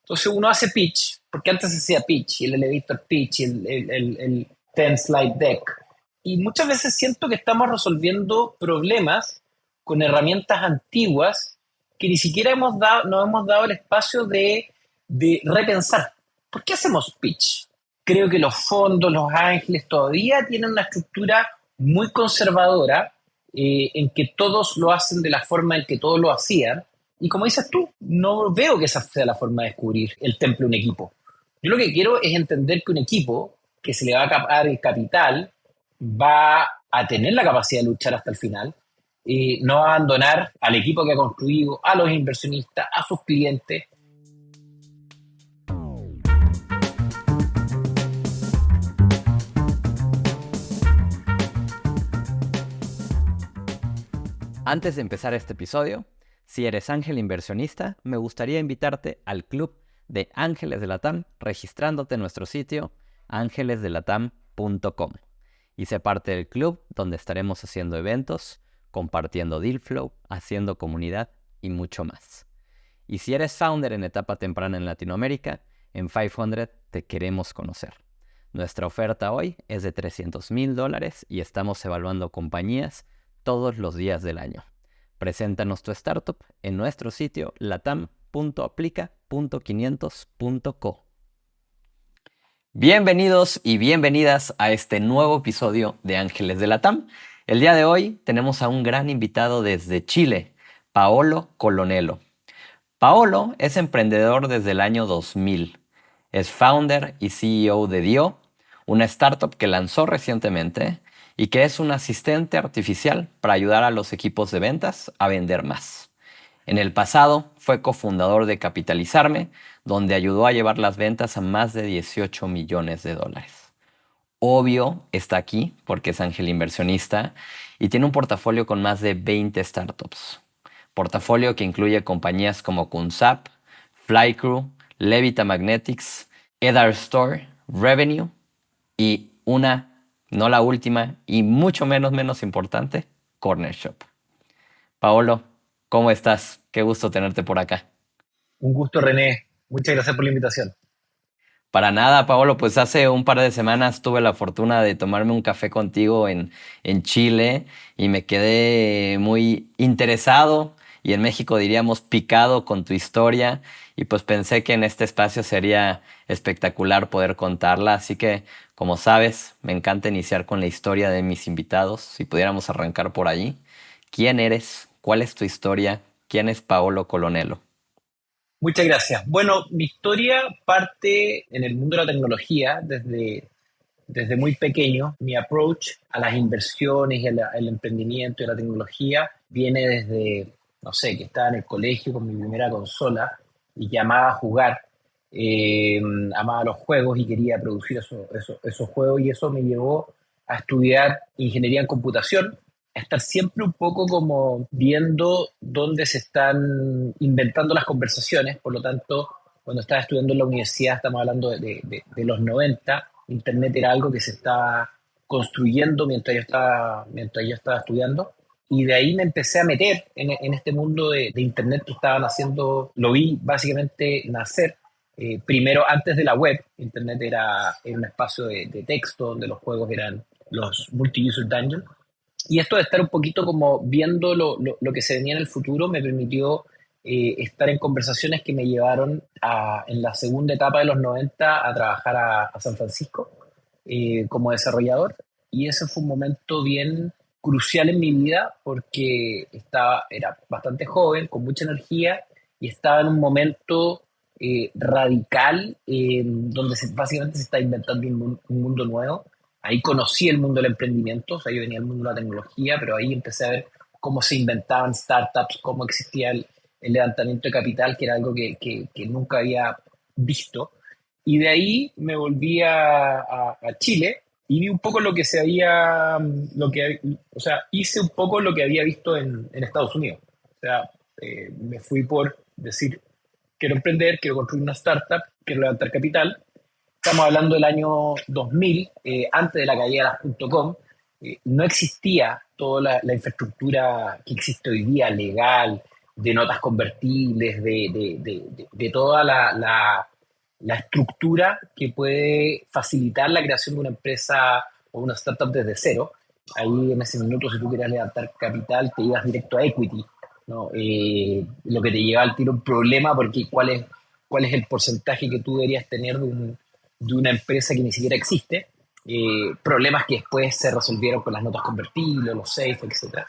Entonces uno hace pitch, porque antes se hacía pitch, y el elevator pitch, y el 10 slide deck. Y muchas veces siento que estamos resolviendo problemas con herramientas antiguas que ni siquiera nos hemos dado el espacio de repensar. ¿Por qué hacemos pitch? Creo que los fondos, los ángeles todavía tienen una estructura muy conservadora, en que todos lo hacen de la forma en que todos lo hacían. Y como dices tú, no veo que esa sea la forma de descubrir el temple de un equipo. Yo lo que quiero es entender que un equipo que se le va a dar el capital va a tener la capacidad de luchar hasta el final, no va a abandonar al equipo que ha construido, a los inversionistas, a sus clientes. Antes de empezar este episodio, si eres ángel inversionista, me gustaría invitarte al club de Ángeles de Latam registrándote en nuestro sitio angelesdelatam.com y sé parte del club donde estaremos haciendo eventos, compartiendo deal flow, haciendo comunidad y mucho más. Y si eres founder en etapa temprana en Latinoamérica, en 500 te queremos conocer. Nuestra oferta hoy es de $300,000 y estamos evaluando compañías todos los días del año. Preséntanos tu startup en nuestro sitio latam.aplica.500.co. Bienvenidos y bienvenidas a este nuevo episodio de Ángeles de Latam. El día de hoy tenemos a un gran invitado desde Chile, Paolo Colonello. Paolo es emprendedor desde el año 2000. Es founder y CEO de Dio, una startup que lanzó recientemente y que es un asistente artificial para ayudar a los equipos de ventas a vender más. En el pasado fue cofundador de Capitalizarme, donde ayudó a llevar las ventas a más de $18 millones. Obvio está aquí porque es ángel inversionista y tiene un portafolio con más de 20 startups. Portafolio que incluye compañías como Kunsap, Flycrew, Levita Magnetics, Edar Store, Revenue y no la última y mucho menos importante, Corner Shop. Paolo, ¿cómo estás? Qué gusto tenerte por acá. Un gusto, René. Muchas gracias por la invitación. Para nada, Paolo, pues hace un par de semanas tuve la fortuna de tomarme un café contigo en Chile y me quedé muy interesado y en México diríamos picado con tu historia y pues pensé que en este espacio sería espectacular poder contarla, así que como sabes, me encanta iniciar con la historia de mis invitados, si pudiéramos arrancar por allí. ¿Quién eres? ¿Cuál es tu historia? ¿Quién es Paolo Colonello? Muchas gracias. Bueno, mi historia parte en el mundo de la tecnología desde muy pequeño. Mi approach a las inversiones y al emprendimiento y a la tecnología viene desde, no sé, que estaba en el colegio con mi primera consola y que amaba jugar, eh, amaba los juegos y quería producir esos juegos, y eso me llevó a estudiar ingeniería en computación, a estar siempre un poco como viendo dónde se están inventando las conversaciones. Por lo tanto, cuando estaba estudiando en la universidad, estamos hablando de los 90, Internet era algo que se estaba construyendo mientras yo estaba estudiando. Y de ahí me empecé a meter en este mundo de Internet que estaban haciendo, lo vi básicamente nacer. Primero, antes de la web, Internet era un espacio de texto donde los juegos eran los multi-user dungeons. Y esto de estar un poquito como viendo lo que se venía en el futuro me permitió estar en conversaciones que me llevaron en la segunda etapa de los 90 a trabajar a San Francisco como desarrollador. Y ese fue un momento bien crucial en mi vida porque era bastante joven, con mucha energía, y estaba en un momento radical, donde básicamente se está inventando un mundo nuevo. Ahí conocí el mundo del emprendimiento, o sea, yo venía del mundo de la tecnología, pero ahí empecé a ver cómo se inventaban startups, cómo existía el levantamiento de capital, que era algo que nunca había visto. Y de ahí me volví a Chile y vi un poco lo que se había, o sea, hice un poco lo que había visto en Estados Unidos. O sea, me fui por decir, quiero emprender, quiero construir una startup, quiero levantar capital. Estamos hablando del año 2000, antes de la caída de las .com. No existía toda la infraestructura que existe hoy día, legal, de notas convertibles, de toda la estructura que puede facilitar la creación de una empresa o una startup desde cero. Ahí en ese minuto, si tú querías levantar capital, te ibas directo a equity, ¿no? Lo que te lleva al tiro un problema, porque cuál es el porcentaje que tú deberías tener de una empresa que ni siquiera existe. Problemas que después se resolvieron con las notas convertibles, los safe, etc.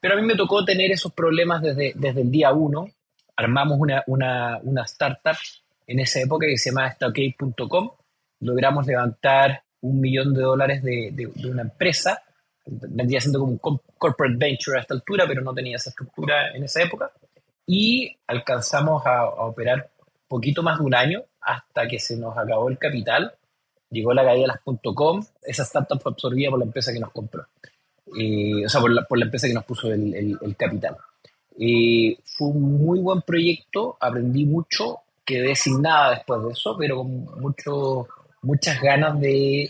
Pero a mí me tocó tener esos problemas desde el día uno. Armamos una startup en esa época que se llama Stockade.com. Logramos levantar $1 millón de una empresa. Vendría siendo como un corporate venture a esta altura, pero no tenía esa estructura en esa época. Y alcanzamos a operar poquito más de un año hasta que se nos acabó el capital. Llegó la caída de las.com. Esa startup fue absorbida por la empresa que nos compró. O sea, por la empresa que nos puso el capital. Fue un muy buen proyecto, aprendí mucho, quedé sin nada después de eso, pero con muchas ganas de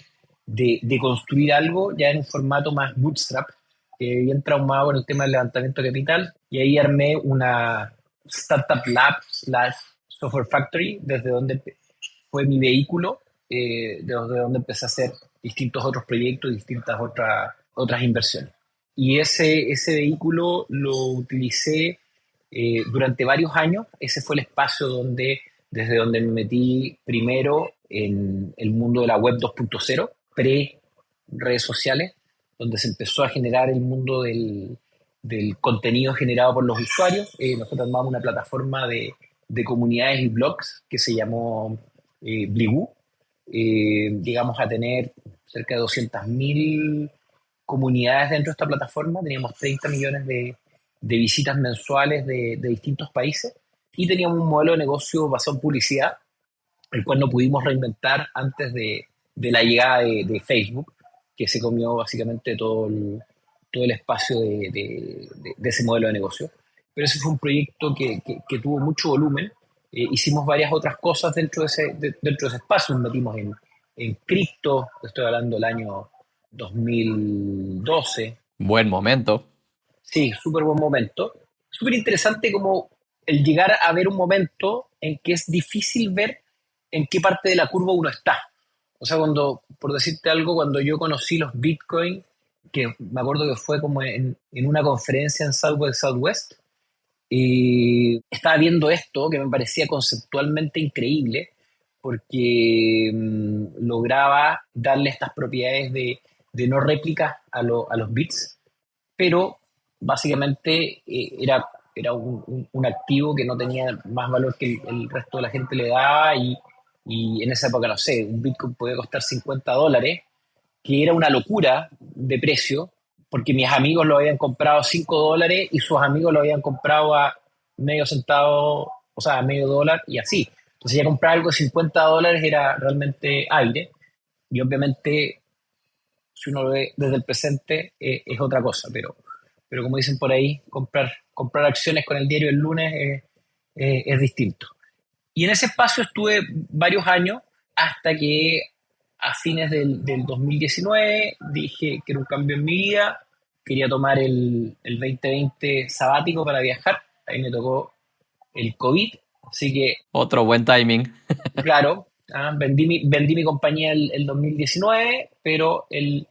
construir algo ya en un formato más bootstrap, bien traumado con el tema del levantamiento de capital, y ahí armé una startup lab slash software factory, desde donde fue mi vehículo, desde donde empecé a hacer distintos otros proyectos y distintas otras inversiones. Y ese vehículo lo utilicé durante varios años. Ese fue el espacio desde donde me metí primero en el mundo de la web 2.0, pre-redes sociales, donde se empezó a generar el mundo del contenido generado por los usuarios. Nosotros armamos una plataforma de comunidades y blogs que se llamó Bligu. Llegamos a tener cerca de 200.000 comunidades dentro de esta plataforma, teníamos 30 millones de visitas mensuales de distintos países y teníamos un modelo de negocio basado en publicidad, el cual no pudimos reinventar antes de la llegada Facebook, que se comió básicamente todo el espacio de ese modelo de negocio. Pero ese fue un proyecto que tuvo mucho volumen. Hicimos varias otras cosas dentro de ese espacio. Nos metimos en cripto, estoy hablando del año 2012. Buen momento. Sí, súper buen momento. Súper interesante como el llegar a ver un momento en que es difícil ver en qué parte de la curva uno está. O sea, por decirte algo, cuando yo conocí los Bitcoin, que me acuerdo que fue como en una conferencia en Southwest, y estaba viendo esto que me parecía conceptualmente increíble, porque lograba darle estas propiedades de no réplica a los bits, pero básicamente era un activo que no tenía más valor que el resto de la gente le daba, y en esa época, no sé, un Bitcoin podía costar $50, que era una locura de precio, porque mis amigos lo habían comprado a $5 y sus amigos lo habían comprado a medio centavo, o sea, a medio dólar y así. Entonces ya comprar algo de $50 era realmente aire, y obviamente si uno lo ve desde el presente es otra cosa, pero como dicen por ahí, comprar acciones con el diario el lunes es distinto. Y en ese espacio estuve varios años hasta que a fines del 2019 dije que era un cambio en mi vida, quería tomar el 2020 sabático para viajar, ahí me tocó el COVID, así que Otro buen timing. claro, vendí mi compañía el 2019, pero el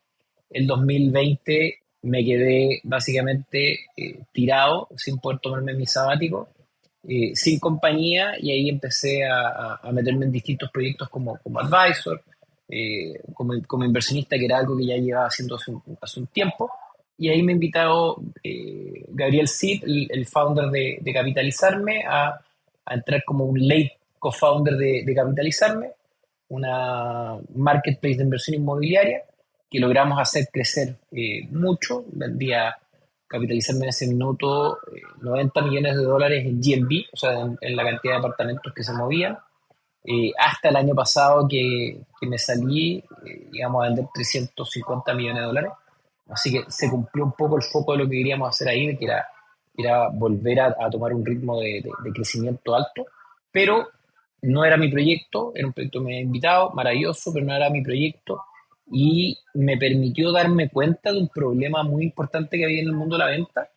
2020 me quedé básicamente tirado, sin poder tomarme mi sabático, sin compañía, y ahí empecé a meterme en distintos proyectos como advisor, como inversionista, que era algo que ya llevaba haciendo hace un tiempo. Y ahí me ha invitado Gabriel Cid, el founder de Capitalizarme, a entrar como un late co-founder de Capitalizarme, una marketplace de inversión inmobiliaria que logramos hacer crecer mucho. Vendía Capitalizarme en ese minuto $90 millones en GMV, o sea, en la cantidad de apartamentos que se movían. Hasta el año pasado que me salí, íbamos a vender $350 millones. Así que se cumplió un poco el foco de lo que queríamos hacer ahí, que era volver a tomar un ritmo de crecimiento alto, pero no era mi proyecto, era un proyecto que me había invitado, maravilloso, pero no era mi proyecto, y me permitió darme cuenta de un problema muy importante que había en el mundo de la venta,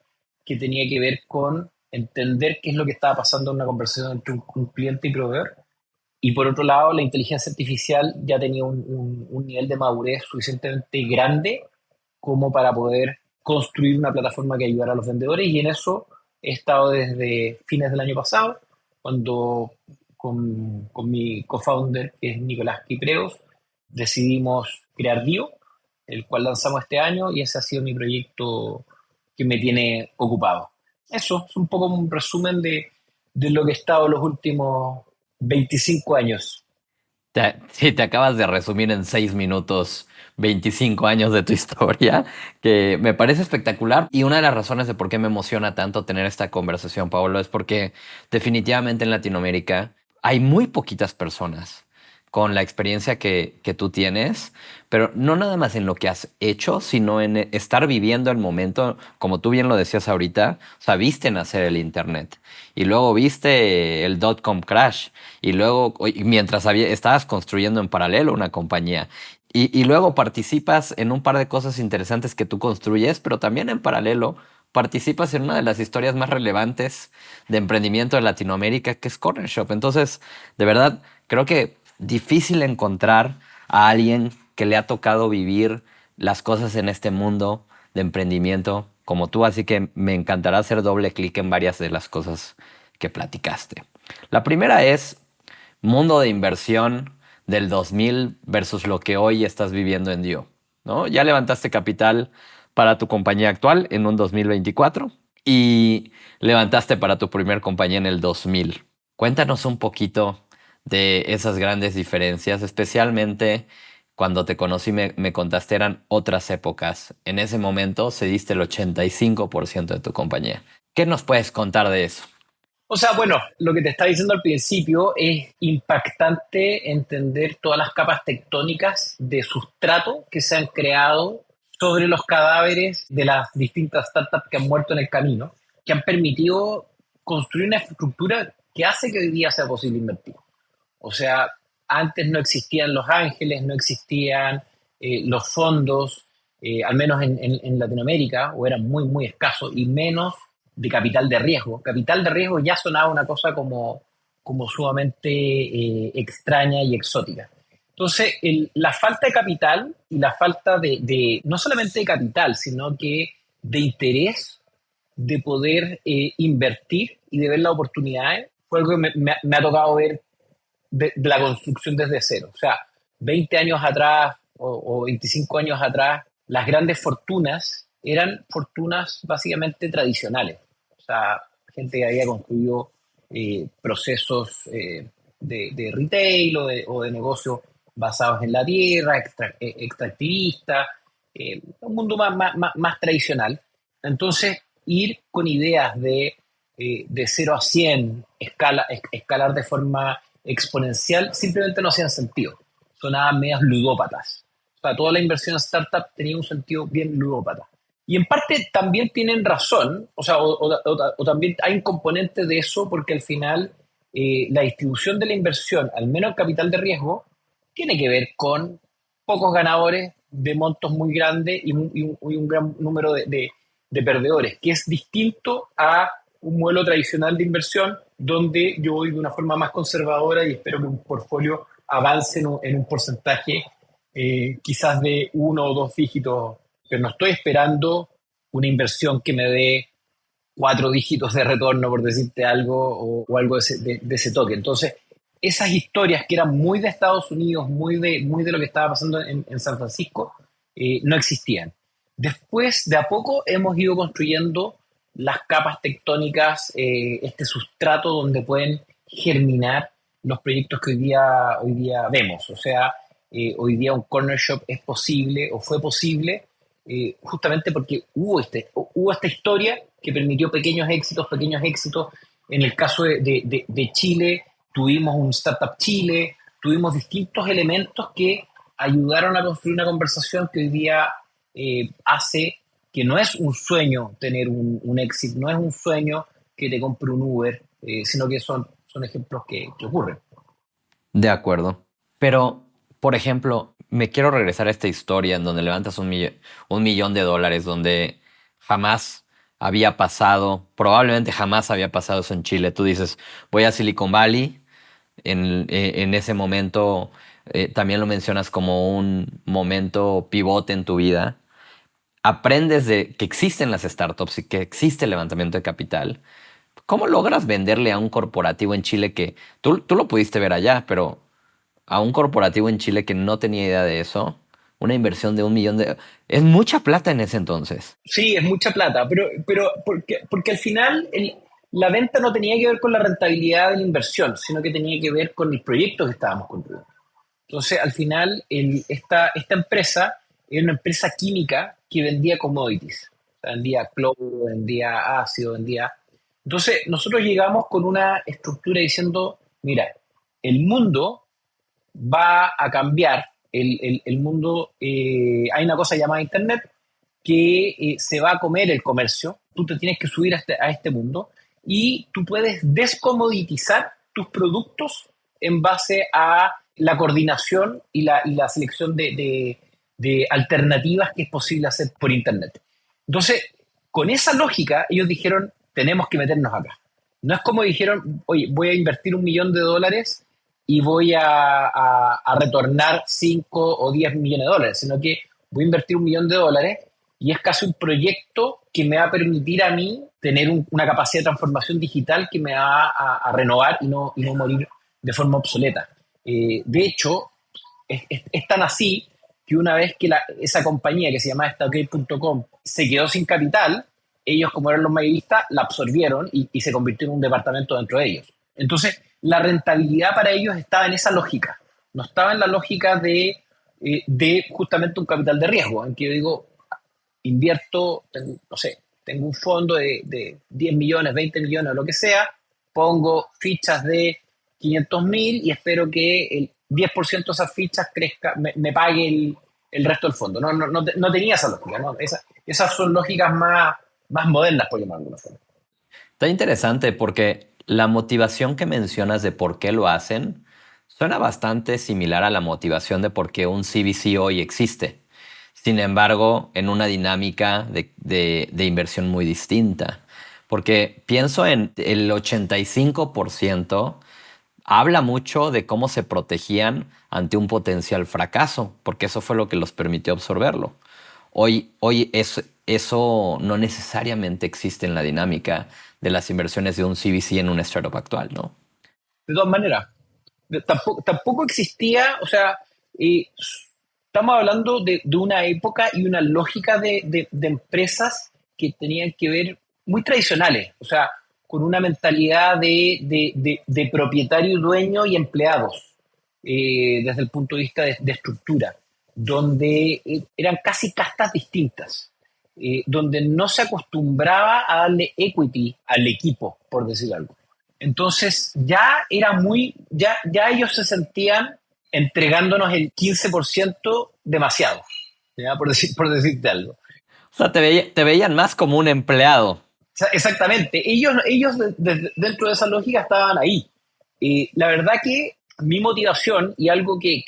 que tenía que ver con entender qué es lo que estaba pasando en una conversación entre un cliente y proveedor. Y por otro lado, la inteligencia artificial ya tenía un nivel de madurez suficientemente grande como para poder construir una plataforma que ayudara a los vendedores. Y en eso he estado desde fines del año pasado, cuando con mi co-founder, que es Nicolás Quipreos, decidimos crear Dio, el cual lanzamos este año, y ese ha sido mi proyecto que me tiene ocupado. Eso es un poco un resumen de lo que he estado los últimos 25 años. Sí, te acabas de resumir en 6 minutos 25 años de tu historia, que me parece espectacular. Y una de las razones de por qué me emociona tanto tener esta conversación, Paolo, es porque definitivamente en Latinoamérica hay muy poquitas personas con la experiencia que tú tienes, pero no nada más en lo que has hecho, sino en estar viviendo el momento, como tú bien lo decías ahorita, o sea, viste nacer el Internet y luego viste el dot-com crash y luego, mientras estabas construyendo en paralelo una compañía y luego participas en un par de cosas interesantes que tú construyes, pero también en paralelo participas en una de las historias más relevantes de emprendimiento de Latinoamérica, que es Corner Shop. Entonces, de verdad, creo que difícil encontrar a alguien que le ha tocado vivir las cosas en este mundo de emprendimiento como tú, así que me encantará hacer doble clic en varias de las cosas que platicaste. La primera es mundo de inversión del 2000 versus lo que hoy estás viviendo en Dio, ¿no? Ya levantaste capital para tu compañía actual en un 2024 y levantaste para tu primer compañía en el 2000. Cuéntanos un poquito de esas grandes diferencias, especialmente cuando te conocí me contaste eran otras épocas. En ese momento cediste el 85% de tu compañía. ¿Qué nos puedes contar de eso? O sea, bueno, lo que te estaba diciendo al principio es impactante entender todas las capas tectónicas de sustrato que se han creado sobre los cadáveres de las distintas startups que han muerto en el camino, que han permitido construir una estructura que hace que hoy día sea posible invertir. O sea, antes no existían los ángeles, no existían los fondos, al menos en Latinoamérica, o eran muy, muy escasos, y menos de capital de riesgo. Capital de riesgo ya sonaba una cosa como sumamente extraña y exótica. Entonces, la falta de capital y la falta no solamente de capital, sino que de interés de poder invertir y de ver las oportunidades, fue algo que me ha tocado ver de la construcción desde cero. O sea, 20 años atrás o 25 años atrás, las grandes fortunas eran fortunas básicamente tradicionales. O sea, gente que había construido procesos de retail o de negocios basados en la tierra, extractivista, un mundo más tradicional. Entonces, ir con ideas de 0 a 100, escalar de forma exponencial, simplemente no hacían sentido. Sonaban medias ludópatas. O sea, toda la inversión en startup tenía un sentido bien ludópata. Y en parte también tienen razón, o sea, o también hay un componente de eso porque al final la distribución de la inversión, al menos en capital de riesgo, tiene que ver con pocos ganadores de montos muy grandes y un gran número de perdedores, que es distinto a un modelo tradicional de inversión donde yo voy de una forma más conservadora y espero que un portfolio avance en un porcentaje quizás de 1 o 2 dígitos, pero no estoy esperando una inversión que me dé 4 dígitos de retorno, por decirte algo, o algo de ese toque. Entonces, esas historias que eran muy de Estados Unidos, muy de lo que estaba pasando en San Francisco, no existían. Después, de a poco, hemos ido construyendo las capas tectónicas, este sustrato donde pueden germinar los proyectos que hoy día vemos. O sea, hoy día un corner shop es posible o fue posible justamente porque hubo esta historia que permitió pequeños éxitos, pequeños éxitos. En el caso de Chile, tuvimos un Startup Chile, tuvimos distintos elementos que ayudaron a construir una conversación que hoy día hace que no es un sueño tener un éxito, no es un sueño que te compre un Uber, sino que son ejemplos que ocurren. De acuerdo. Pero, por ejemplo, me quiero regresar a esta historia en donde levantas un millón de dólares, donde jamás había pasado, probablemente jamás había pasado eso en Chile. Tú dices, voy a Silicon Valley, en ese momento también lo mencionas como un momento pivote en tu vida. Aprendes de que existen las startups y que existe el levantamiento de capital. ¿Cómo logras venderle a un corporativo en Chile que tú lo pudiste ver allá, pero a un corporativo en Chile que no tenía idea de eso, una inversión de 1 millón de... Es mucha plata en ese entonces. Sí, es mucha plata, pero porque al final la venta no tenía que ver con la rentabilidad de la inversión, sino que tenía que ver con el proyecto que estábamos construyendo. Entonces, al final, esta empresa era una empresa química que vendía commodities. O sea, vendía cloro, vendía ácido, vendía... Entonces, nosotros llegamos con una estructura diciendo, mira, el mundo va a cambiar, el mundo, hay una cosa llamada Internet que se va a comer el comercio, tú te tienes que subir a este mundo y tú puedes descomoditizar tus productos en base a la coordinación y la selección de alternativas que es posible hacer por Internet. Entonces, con esa lógica, ellos dijeron, tenemos que meternos acá. No es como dijeron, oye, voy a invertir $1 millón y voy a retornar 5 o 10 millones de dólares, sino que voy a invertir $1 millón y es casi un proyecto que me va a permitir a mí tener una capacidad de transformación digital que me va a renovar y no morir de forma obsoleta. De hecho, es tan así que una vez que esa compañía que se llama Stackgate.com se quedó sin capital, ellos como eran los mayoristas la absorbieron y se convirtió en un departamento dentro de ellos. Entonces, la rentabilidad para ellos estaba en esa lógica, no estaba en la lógica de justamente un capital de riesgo, en que yo digo, invierto, no sé, tengo un fondo de 10 millones, 20 millones, o lo que sea, pongo fichas de 500.000 y espero que el 10% de esas fichas crezca, me pague el resto del fondo. No tenía esa lógica, ¿no? Esas son lógicas más modernas, por llamarlo de alguna forma. Está interesante porque la motivación que mencionas de por qué lo hacen suena bastante similar a la motivación de por qué un CVC hoy existe. Sin embargo, en una dinámica de inversión muy distinta. Porque pienso en el 85% habla mucho de cómo se protegían ante un potencial fracaso, porque eso fue lo que los permitió absorberlo. Hoy eso no necesariamente existe en la dinámica de las inversiones de un CVC en una startup actual, ¿no? De todas maneras, tampoco existía, o sea, eh, estamos hablando de una época y una lógica de empresas que tenían que ver muy tradicionales, o sea, con una mentalidad de propietario, dueño y empleados, desde el punto de vista de estructura, donde eran casi castas distintas, donde no se acostumbraba a darle equity al equipo, por decir algo. Entonces ya ellos se sentían entregándonos el 15% demasiado, ¿ya? Por decirte algo. O sea, te veían más como un empleado. O sea, exactamente, ellos dentro de esa lógica estaban ahí. La verdad que mi motivación y algo que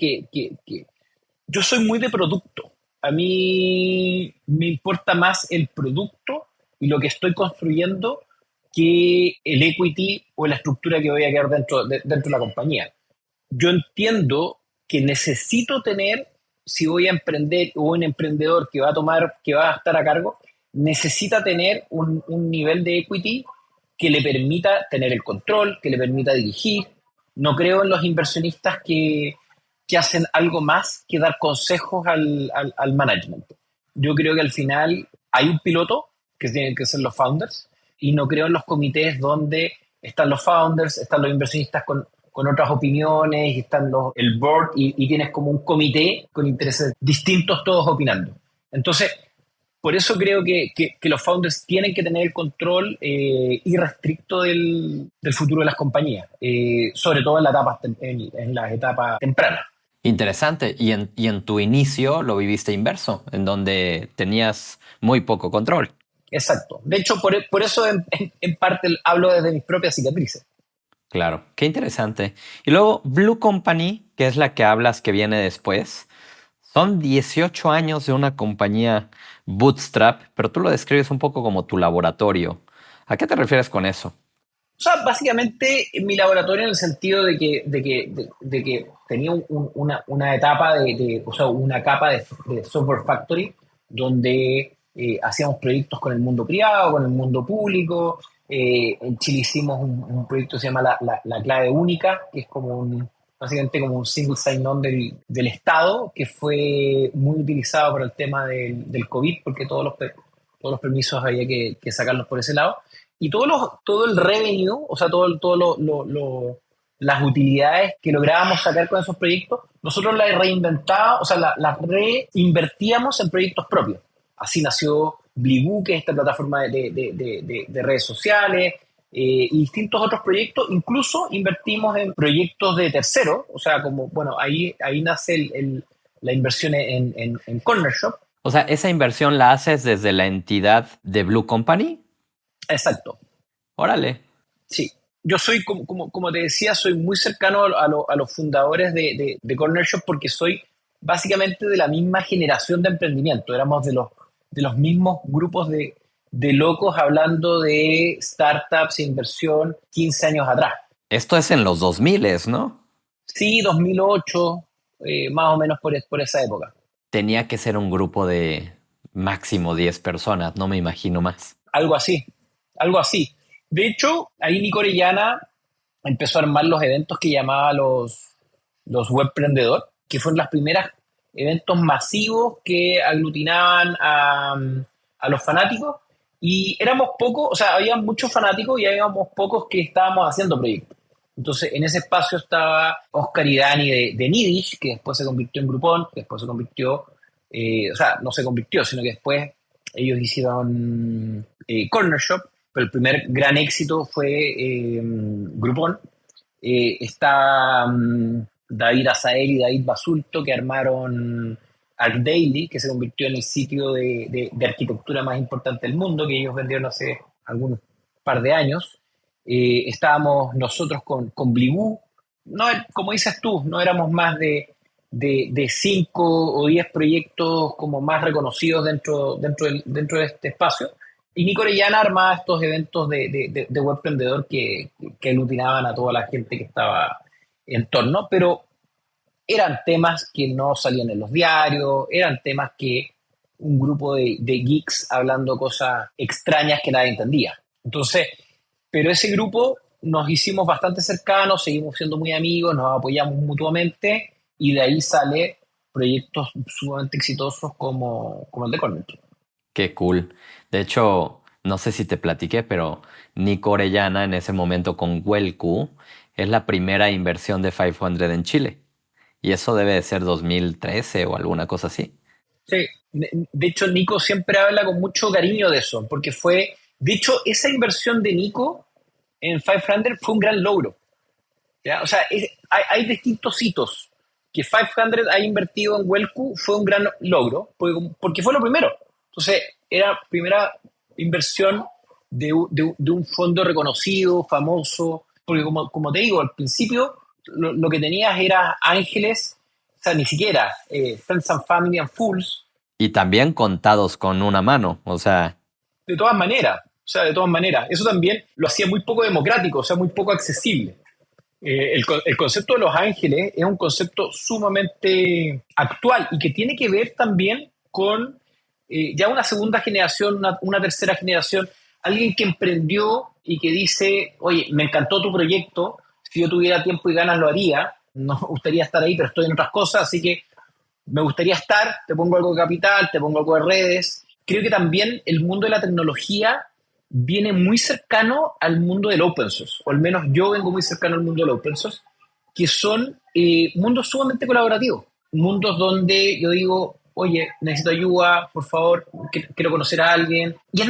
yo soy muy de producto. A mí me importa más el producto y lo que estoy construyendo que el equity o la estructura que voy a quedar dentro de la compañía. Yo entiendo que necesito tener, si voy a emprender o un emprendedor que va a estar a cargo, necesita tener un nivel de equity que le permita tener el control, que le permita dirigir. No creo en los inversionistas que hacen algo más que dar consejos al management. Yo creo que al final hay un piloto, que tienen que ser los founders, y no creo en los comités donde están los founders, están los inversionistas con otras opiniones, y están el board, y tienes como un comité con intereses distintos todos opinando. Entonces, por eso creo que los founders tienen que tener el control irrestricto del futuro de las compañías, sobre todo en las etapas tempranas. Interesante. Y en tu inicio lo viviste inverso, en donde tenías muy poco control. Exacto. De hecho, por eso en parte hablo desde mis propias cicatrices. Claro, qué interesante. Y luego Blue Company, que es la que hablas que viene después, Son 18 años de una compañía bootstrap, pero tú lo describes un poco como tu laboratorio. ¿A qué te refieres con eso? O sea, básicamente mi laboratorio en el sentido de que tenía una etapa o sea, una capa de software factory donde hacíamos proyectos con el mundo privado, con el mundo público. En Chile hicimos un proyecto que se llama la clave única, que es básicamente como un single sign-on del Estado, que fue muy utilizado para el tema del COVID, porque todos los permisos había que sacarlos por ese lado. Y todo el revenue, o sea, las utilidades que lográbamos sacar con esos proyectos, nosotros las reinventábamos, o sea, las reinvertíamos en proyectos propios. Así nació Blibu, que es esta plataforma de redes sociales, y distintos otros proyectos. Incluso invertimos en proyectos de terceros, o sea, como, bueno, ahí nace la inversión en Corner Shop. O sea, ¿esa inversión la haces desde la entidad de Blue Company? Exacto. Órale. Sí, yo soy, como te decía, soy muy cercano a los fundadores de Corner Shop porque soy básicamente de la misma generación de emprendimiento. Éramos de los mismos grupos de locos hablando de startups e inversión 15 años atrás. Esto es en los 2000, ¿no? Sí, 2008, más o menos por esa época. Tenía que ser un grupo de máximo 10 personas, no me imagino más. Algo así, algo así. De hecho, ahí Nico Orellana empezó a armar los eventos que llamaba los Webprendedor, que fueron las primeras eventos masivos que aglutinaban a los fanáticos. Y éramos pocos, o sea, había muchos fanáticos y habíamos pocos que estábamos haciendo proyectos. Entonces, en ese espacio estaba Oscar y Dani de Nidish, que después se convirtió en Groupon, que después se convirtió, o sea, no se convirtió, sino que después ellos hicieron Corner Shop, pero el primer gran éxito fue Groupon. Está David Azael y David Basulto, que armaron ArcDaily, que se convirtió en el sitio de arquitectura más importante del mundo, que ellos vendieron hace algunos par de años. Estábamos nosotros con Blibú. No, como dices tú, no éramos más de 5 o 10 proyectos como más reconocidos dentro de este espacio. Y Nico Orellana armaba estos eventos de webprendedor que aglutinaban a toda la gente que estaba en torno, pero eran temas que no salían en los diarios, eran temas que un grupo de geeks hablando cosas extrañas que nadie entendía. Entonces, pero ese grupo nos hicimos bastante cercanos, seguimos siendo muy amigos, nos apoyamos mutuamente y de ahí sale proyectos sumamente exitosos como el de Corner. Qué cool. De hecho, no sé si te platiqué, pero Nico Orellana en ese momento con Huelcu es la primera inversión de 500 en Chile. Y eso debe de ser 2013 o alguna cosa así. Sí, de hecho Nico siempre habla con mucho cariño de eso, porque de hecho, esa inversión de Nico en 500 fue un gran logro. ¿Ya? O sea, hay distintos hitos. Que 500 haya invertido en Huelcu fue un gran logro, porque fue lo primero. Entonces, era primera inversión de un fondo reconocido, famoso, porque como te digo, al principio lo que tenías era ángeles, o sea, ni siquiera Friends and Family and Fools, Y también contados con una mano. O sea, de todas maneras. O sea, de todas maneras. Eso también lo hacía muy poco democrático, o sea, muy poco accesible. El concepto de los ángeles es un concepto sumamente actual y que tiene que ver también con ya una segunda generación, una tercera generación, alguien que emprendió y que dice, oye, me encantó tu proyecto, si yo tuviera tiempo y ganas lo haría, no me gustaría estar ahí, pero estoy en otras cosas, así que me gustaría estar, te pongo algo de capital, te pongo algo de redes. Creo que también el mundo de la tecnología viene muy cercano al mundo del open source, o al menos yo vengo muy cercano al mundo del open source, que son mundos sumamente colaborativos, mundos donde yo digo, oye, necesito ayuda, por favor, quiero conocer a alguien, y es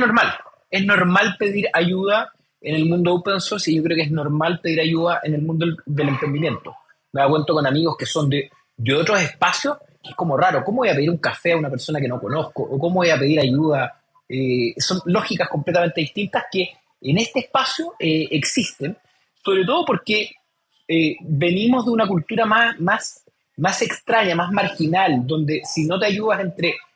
normal pedir ayuda en el mundo open source y yo creo que es normal pedir ayuda en el mundo del emprendimiento. Me da cuenta con amigos que son de otros espacios, que es como raro, ¿cómo voy a pedir un café a una persona que no conozco? ¿O cómo voy a pedir ayuda? Son lógicas completamente distintas que en este espacio existen, sobre todo porque venimos de una cultura más más extraña, más marginal, donde si no te ayudas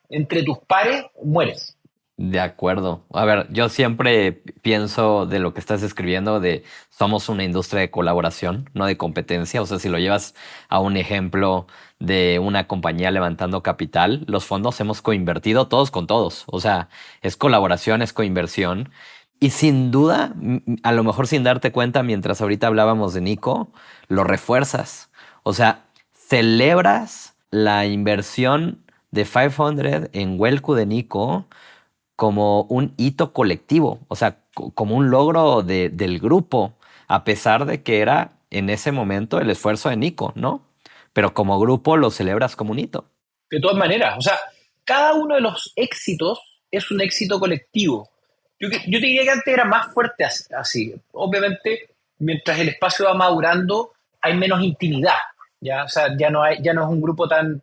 entre tus pares, mueres. De acuerdo. A ver, yo siempre pienso de lo que estás escribiendo de somos una industria de colaboración, no de competencia. O sea, si lo llevas a un ejemplo de una compañía levantando capital, los fondos hemos coinvertido todos con todos. O sea, es colaboración, es coinversión. Y sin duda, a lo mejor sin darte cuenta, mientras ahorita hablábamos de Nico, lo refuerzas. O sea, celebras la inversión de 500 en Huelco de Nico como un hito colectivo, o sea, como un logro del grupo, a pesar de que era en ese momento el esfuerzo de Nico, ¿no? Pero como grupo lo celebras como un hito. De todas maneras, o sea, cada uno de los éxitos es un éxito colectivo. Yo te diría que antes era más fuerte así. Obviamente, mientras el espacio va madurando, hay menos intimidad. ¿Ya? O sea, ya no es un grupo tan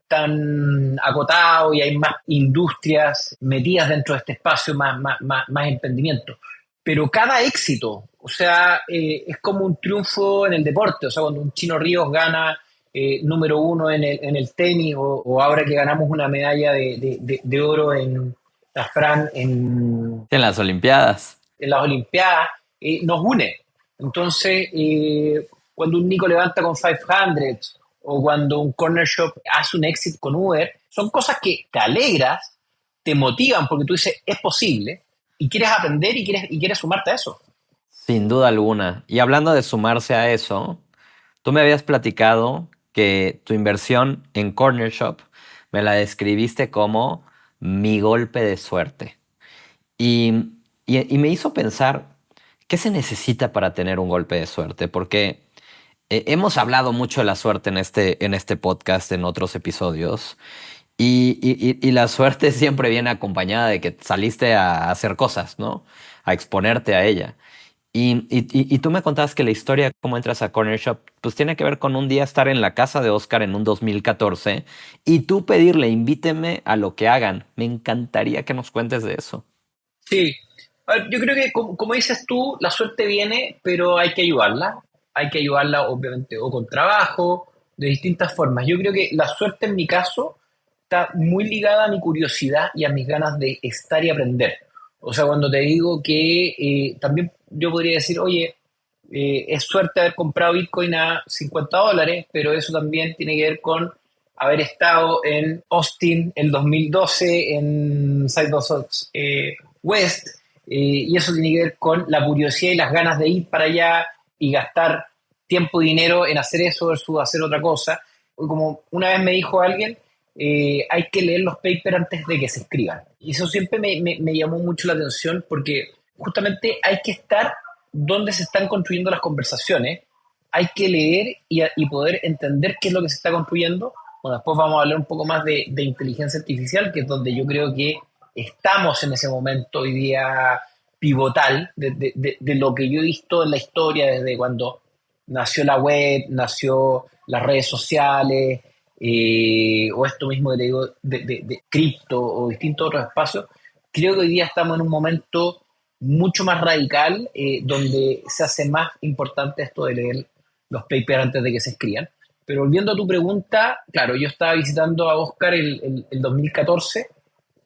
acotado y hay más industrias metidas dentro de este espacio, más emprendimiento. Pero cada éxito, o sea, es como un triunfo en el deporte. O sea, cuando un Chino Ríos gana número uno en el tenis, o ahora que ganamos una medalla de oro en la Fran En las Olimpiadas. en las Olimpiadas, nos une. Entonces, cuando un Nico levanta con 500 o cuando un corner shop hace un exit con Uber, son cosas que te alegras, te motivan porque tú dices, es posible, y quieres aprender y quieres sumarte a eso. Sin duda alguna. Y hablando de sumarse a eso, tú me habías platicado que tu inversión en Corner Shop me la describiste como mi golpe de suerte. Y, y me hizo pensar, ¿qué se necesita para tener un golpe de suerte? Porque hemos hablado mucho de la suerte en este podcast, en otros episodios, y la suerte siempre viene acompañada de que saliste a hacer cosas, ¿no? A exponerte a ella. Y tú me contabas que la historia, cómo entras a Corner Shop, pues tiene que ver con un día estar en la casa de Oscar en un 2014 y tú pedirle, invíteme a lo que hagan. Me encantaría que nos cuentes de eso. Sí, a ver, yo creo que como dices tú, la suerte viene, pero hay que ayudarla. Hay que ayudarla, obviamente, o con trabajo, de distintas formas. Yo creo que la suerte en mi caso está muy ligada a mi curiosidad y a mis ganas de estar y aprender. O sea, cuando te digo que también yo podría decir, oye, es suerte haber comprado Bitcoin a $50, pero eso también tiene que ver con haber estado en Austin el 2012, en Sidewalks West, y eso tiene que ver con la curiosidad y las ganas de ir para allá y gastar tiempo y dinero en hacer eso versus hacer otra cosa. Como una vez me dijo alguien, hay que leer los papers antes de que se escriban. Y eso siempre me llamó mucho la atención porque justamente hay que estar donde se están construyendo las conversaciones, hay que leer y poder entender qué es lo que se está construyendo. Bueno, después vamos a hablar un poco más de inteligencia artificial, que es donde yo creo que estamos en ese momento hoy día pivotal de lo que yo he visto en la historia desde cuando nació la web, nació las redes sociales, o esto mismo que te digo de cripto o distintos otros espacios. Creo que hoy día estamos en un momento mucho más radical, donde se hace más importante esto de leer los papers antes de que se escriban. Pero volviendo a tu pregunta, claro, yo estaba visitando a Oscar el 2014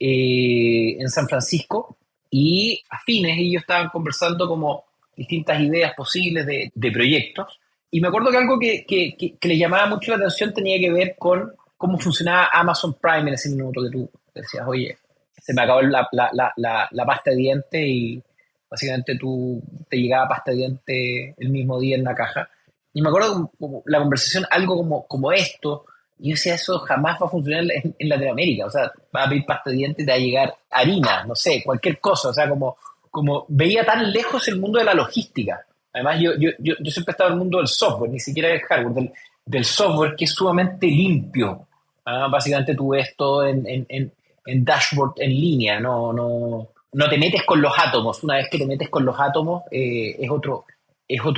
en San Francisco, y a fines ellos estaban conversando como distintas ideas posibles de proyectos. Y me acuerdo que algo que les llamaba mucho la atención tenía que ver con cómo funcionaba Amazon Prime en ese minuto que tú decías, oye, se me acabó la pasta de dientes y básicamente tú te llegaba pasta de dientes el mismo día en la caja. Y me acuerdo como la conversación, algo como esto, y yo decía, eso jamás va a funcionar en Latinoamérica. O sea, va a pedir pasta de dientes y te va a llegar harina, no sé, cualquier cosa. O sea, como veía tan lejos el mundo de la logística. Además, yo siempre he estado en el mundo del software, ni siquiera del hardware, del software, que es sumamente limpio. Básicamente tú ves todo en dashboard en línea, no te metes con los átomos. Una vez que te metes con los átomos, es otro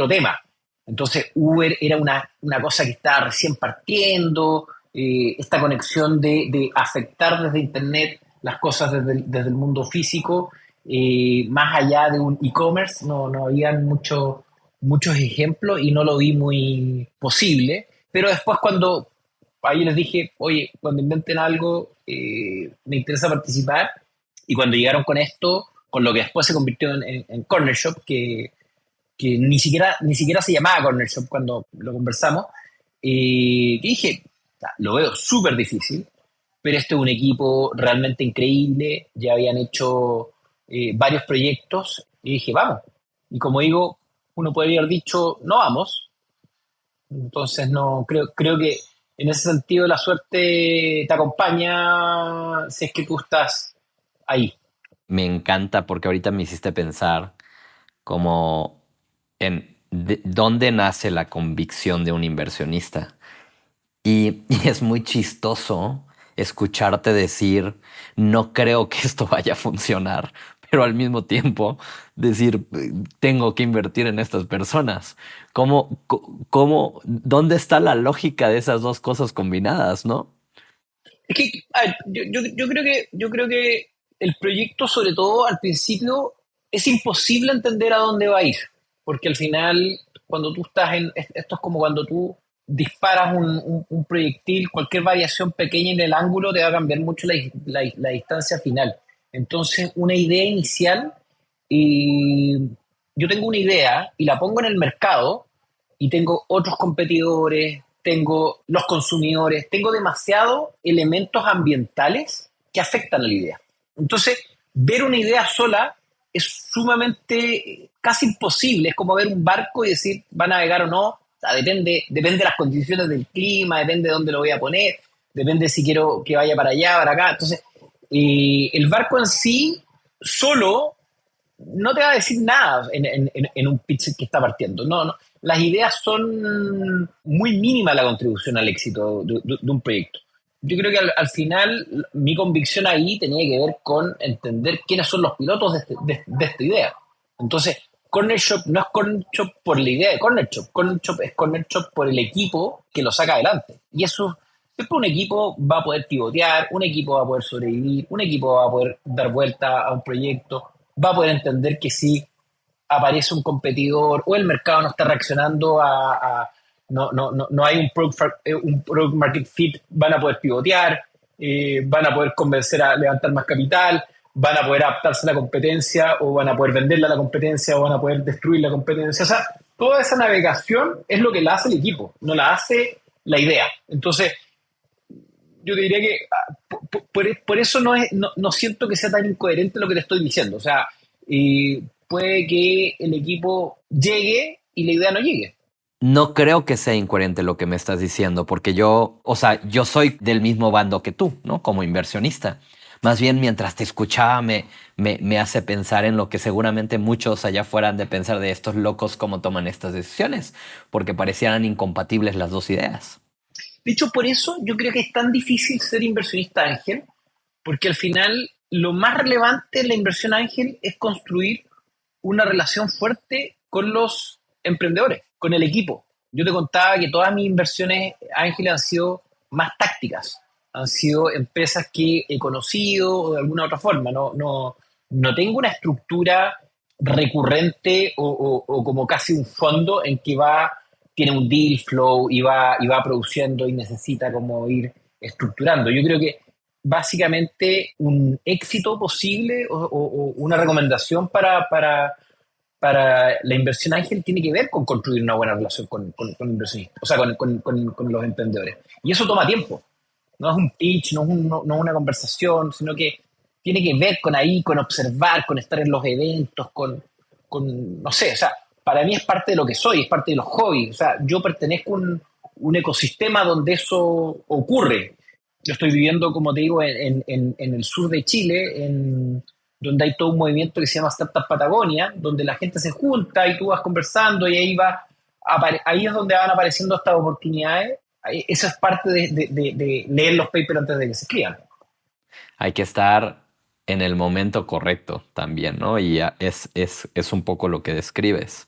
tema. Entonces Uber era una cosa que estaba recién partiendo, esta conexión de afectar desde Internet las cosas desde el mundo físico, más allá de un e-commerce, no habían muchos ejemplos y no lo vi muy posible. Pero después, cuando ahí les dije, oye, cuando inventen algo, me interesa participar. Y cuando llegaron con esto, con lo que después se convirtió en Corner Shop, que ni siquiera se llamaba Corner Shop cuando lo conversamos, dije, lo veo súper difícil, pero este es un equipo realmente increíble, ya habían hecho varios proyectos, y dije, vamos. Y como digo, uno podría haber dicho, no vamos, entonces no, creo que en ese sentido la suerte te acompaña si es que tú estás ahí. Me encanta porque ahorita me hiciste pensar como en dónde nace la convicción de un inversionista. Y es muy chistoso escucharte decir, no creo que esto vaya a funcionar, pero al mismo tiempo decir, tengo que invertir en estas personas. ¿Dónde está la lógica de esas dos cosas combinadas, no? Es que, a ver, yo creo que el proyecto, sobre todo al principio, es imposible entender a dónde va a ir, porque al final, cuando tú estás esto es como cuando tú disparas un proyectil, cualquier variación pequeña en el ángulo te va a cambiar mucho la distancia final. Entonces, una idea inicial, y yo tengo una idea y la pongo en el mercado y tengo otros competidores, tengo los consumidores, tengo demasiados elementos ambientales que afectan a la idea. Entonces, ver una idea sola es sumamente, casi imposible, es como ver un barco y decir, ¿va a navegar o no? O sea, depende de las condiciones del clima, depende de dónde lo voy a poner, depende si quiero que vaya para allá, para acá. Entonces, el barco en sí, solo, no te va a decir nada en un pitch que está partiendo. No, no. Las ideas son muy mínima la contribución al éxito de un proyecto. Yo creo que al final mi convicción ahí tenía que ver con entender quiénes son los pilotos de esta idea. Entonces, Corner Shop no es Corner Shop por la idea de Corner Shop. Corner Shop es Corner Shop por el equipo que lo saca adelante. Y eso, siempre un equipo va a poder pivotear, un equipo va a poder sobrevivir, un equipo va a poder dar vuelta a un proyecto, va a poder entender que si aparece un competidor o el mercado no está reaccionando no hay un product market fit, van a poder pivotear, van a poder convencer a levantar más capital, van a poder adaptarse a la competencia o van a poder venderla a la competencia o van a poder destruir la competencia. O sea, toda esa navegación es lo que la hace el equipo, no la hace la idea. Entonces, yo te diría que por eso no siento que sea tan incoherente lo que te estoy diciendo. O sea, puede que el equipo llegue y la idea no llegue. No creo que sea incoherente lo que me estás diciendo, porque yo, o sea, yo soy del mismo bando que tú, ¿no? Como inversionista. Más bien, mientras te escuchaba, me hace pensar en lo que seguramente muchos allá afuera han de pensar de estos locos cómo toman estas decisiones, porque parecieran incompatibles las dos ideas. De hecho, por eso yo creo que es tan difícil ser inversionista ángel, porque al final lo más relevante en la inversión ángel es construir una relación fuerte con los emprendedores, con el equipo. Yo te contaba que todas mis inversiones ángeles han sido más tácticas, han sido empresas que he conocido o de alguna otra forma. No tengo una estructura recurrente o como casi un fondo en que tiene un deal flow y va produciendo y necesita como ir estructurando. Yo creo que básicamente un éxito posible o una recomendación para la inversión ángel tiene que ver con construir una buena relación con inversionistas, o sea, con los emprendedores. Y eso toma tiempo. No es un pitch, no es una conversación, sino que tiene que ver con ahí, con observar, con estar en los eventos, no sé, o sea, para mí es parte de lo que soy, es parte de los hobbies. O sea, yo pertenezco a un ecosistema donde eso ocurre. Yo estoy viviendo, como te digo, en el sur de Chile, donde hay todo un movimiento que se llama Startup Patagonia, donde la gente se junta y tú vas conversando y ahí es donde van apareciendo estas oportunidades. Eso es parte de leer los papers antes de que se escriban. Hay que estar en el momento correcto también, ¿no? Y es un poco lo que describes.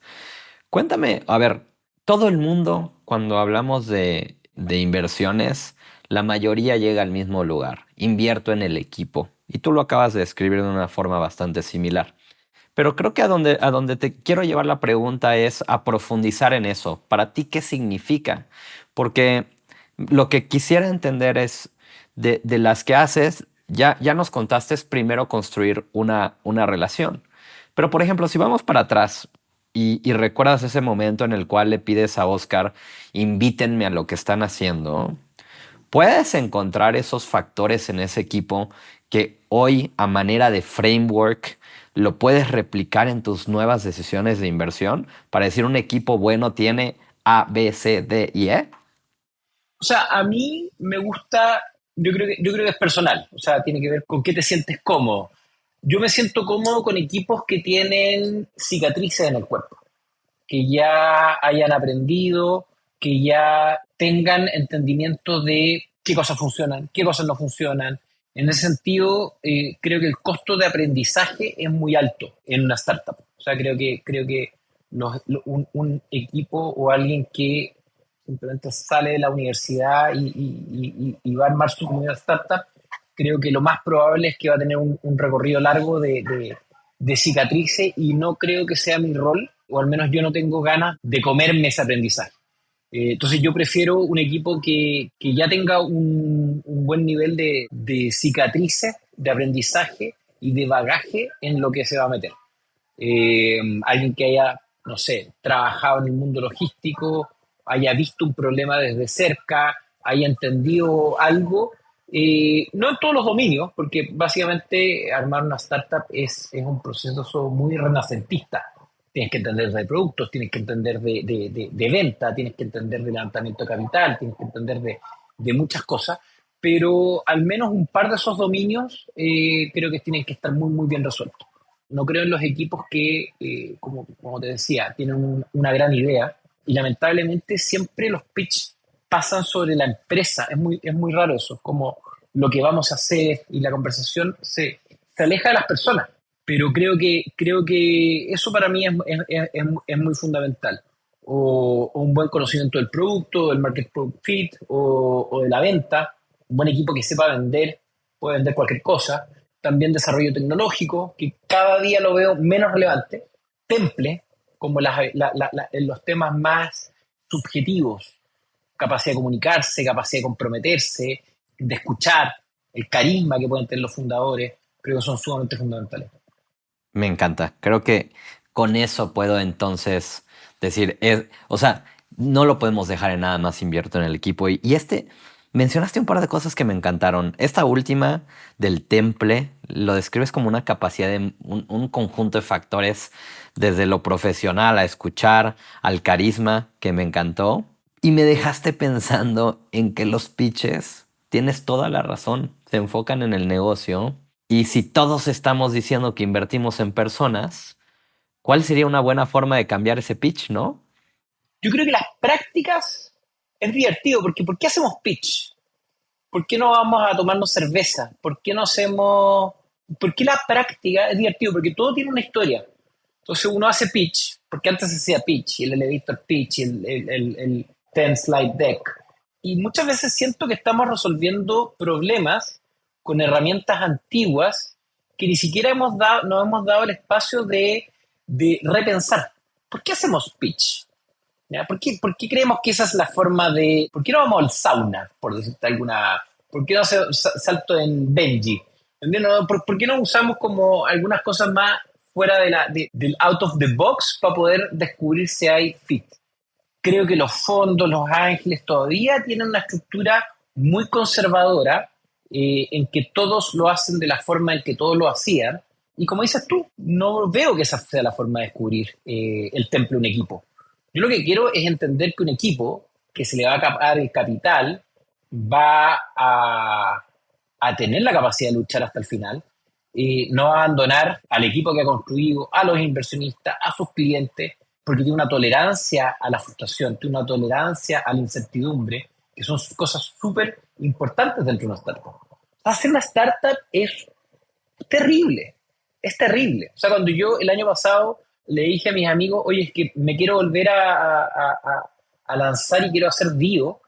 Cuéntame, a ver, todo el mundo, cuando hablamos de inversiones, la mayoría llega al mismo lugar. Invierto en el equipo. Y tú lo acabas de describir de una forma bastante similar. Pero creo que a donde te quiero llevar la pregunta es a profundizar en eso. Para ti, ¿qué significa? Porque Lo que quisiera entender es, de las que haces, ya nos contaste es primero construir una relación. Pero, por ejemplo, si vamos para atrás y recuerdas ese momento en el cual le pides a Oscar, invítenme a lo que están haciendo, ¿puedes encontrar esos factores en ese equipo que hoy, a manera de framework, lo puedes replicar en tus nuevas decisiones de inversión? Para decir, un equipo bueno tiene A, B, C, D y E. O sea, a mí me gusta, yo creo que es personal, o sea, tiene que ver con qué te sientes cómodo. Yo me siento cómodo con equipos que tienen cicatrices en el cuerpo, que ya hayan aprendido, que ya tengan entendimiento de qué cosas funcionan, qué cosas no funcionan. En ese sentido, creo que el costo de aprendizaje es muy alto en una startup. O sea, creo que un equipo o alguien que simplemente sale de la universidad y va a armar su primera startup, creo que lo más probable es que va a tener un recorrido largo de cicatrices y no creo que sea mi rol, o al menos yo no tengo ganas de comerme ese aprendizaje. Entonces yo prefiero un equipo que ya tenga un buen nivel de cicatrices, de aprendizaje y de bagaje en lo que se va a meter. Alguien que haya, no sé, trabajado en el mundo logístico, haya visto un problema desde cerca, haya entendido algo, no en todos los dominios, porque básicamente armar una startup es un proceso muy renacentista. Tienes que entender de productos, tienes que entender de venta, tienes que entender de levantamiento de capital, tienes que entender de muchas cosas, pero al menos un par de esos dominios creo que tienen que estar muy, muy bien resueltos. No creo en los equipos que, como te decía, tienen una gran idea y lamentablemente siempre los pitch pasan sobre la empresa. Es muy raro eso, como lo que vamos a hacer y la conversación se aleja de las personas. Pero creo que eso para mí es muy fundamental. O un buen conocimiento del producto, del market product fit o de la venta. Un buen equipo que sepa vender, puede vender cualquier cosa. También desarrollo tecnológico, que cada día lo veo menos relevante. Temple, como en los temas más subjetivos, capacidad de comunicarse, capacidad de comprometerse, de escuchar, el carisma que pueden tener los fundadores, creo que son sumamente fundamentales. Me encanta. Creo que con eso puedo entonces decir, o sea, no lo podemos dejar en nada más invierto en el equipo. Mencionaste un par de cosas que me encantaron. Esta última del temple, lo describes como una capacidad de un conjunto de factores, desde lo profesional a escuchar, al carisma, que me encantó. Y me dejaste pensando en que los pitches, tienes toda la razón, se enfocan en el negocio. Y si todos estamos diciendo que invertimos en personas, ¿cuál sería una buena forma de cambiar ese pitch, no? Yo creo que las prácticas es divertido, porque ¿por qué hacemos pitch? ¿Por qué no vamos a tomarnos cerveza? ¿Por qué no hacemos...? ¿Por qué la práctica es divertido? Porque todo tiene una historia. Entonces uno hace pitch, porque antes se hacía pitch, y el elevator pitch, y el 10 slide deck. Y muchas veces siento que estamos resolviendo problemas con herramientas antiguas que ni siquiera nos hemos dado el espacio de repensar. ¿Por qué hacemos pitch? ¿Ya? ¿Por qué creemos que esa es la forma de... ¿Por qué no vamos al sauna, por decirte alguna... ¿Por qué no salto en Benji? ¿Entiendes? No, ¿por qué no usamos como algunas cosas más fuera del out of the box para poder descubrir si hay fit? Creo que los fondos, los ángeles todavía tienen una estructura muy conservadora, en que todos lo hacen de la forma en que todos lo hacían. Y como dices tú, no veo que esa sea la forma de descubrir el temple de un equipo. Yo lo que quiero es entender que un equipo que se le va a dar el capital va a tener la capacidad de luchar hasta el final, no va a abandonar al equipo que ha construido, a los inversionistas, a sus clientes, porque tiene una tolerancia a la frustración, tiene una tolerancia a la incertidumbre, que son cosas súper importantes dentro de una startup. Hacer una startup es terrible, es terrible. O sea, cuando yo el año pasado le dije a mis amigos, oye, es que me quiero volver a lanzar y quiero hacer Dio,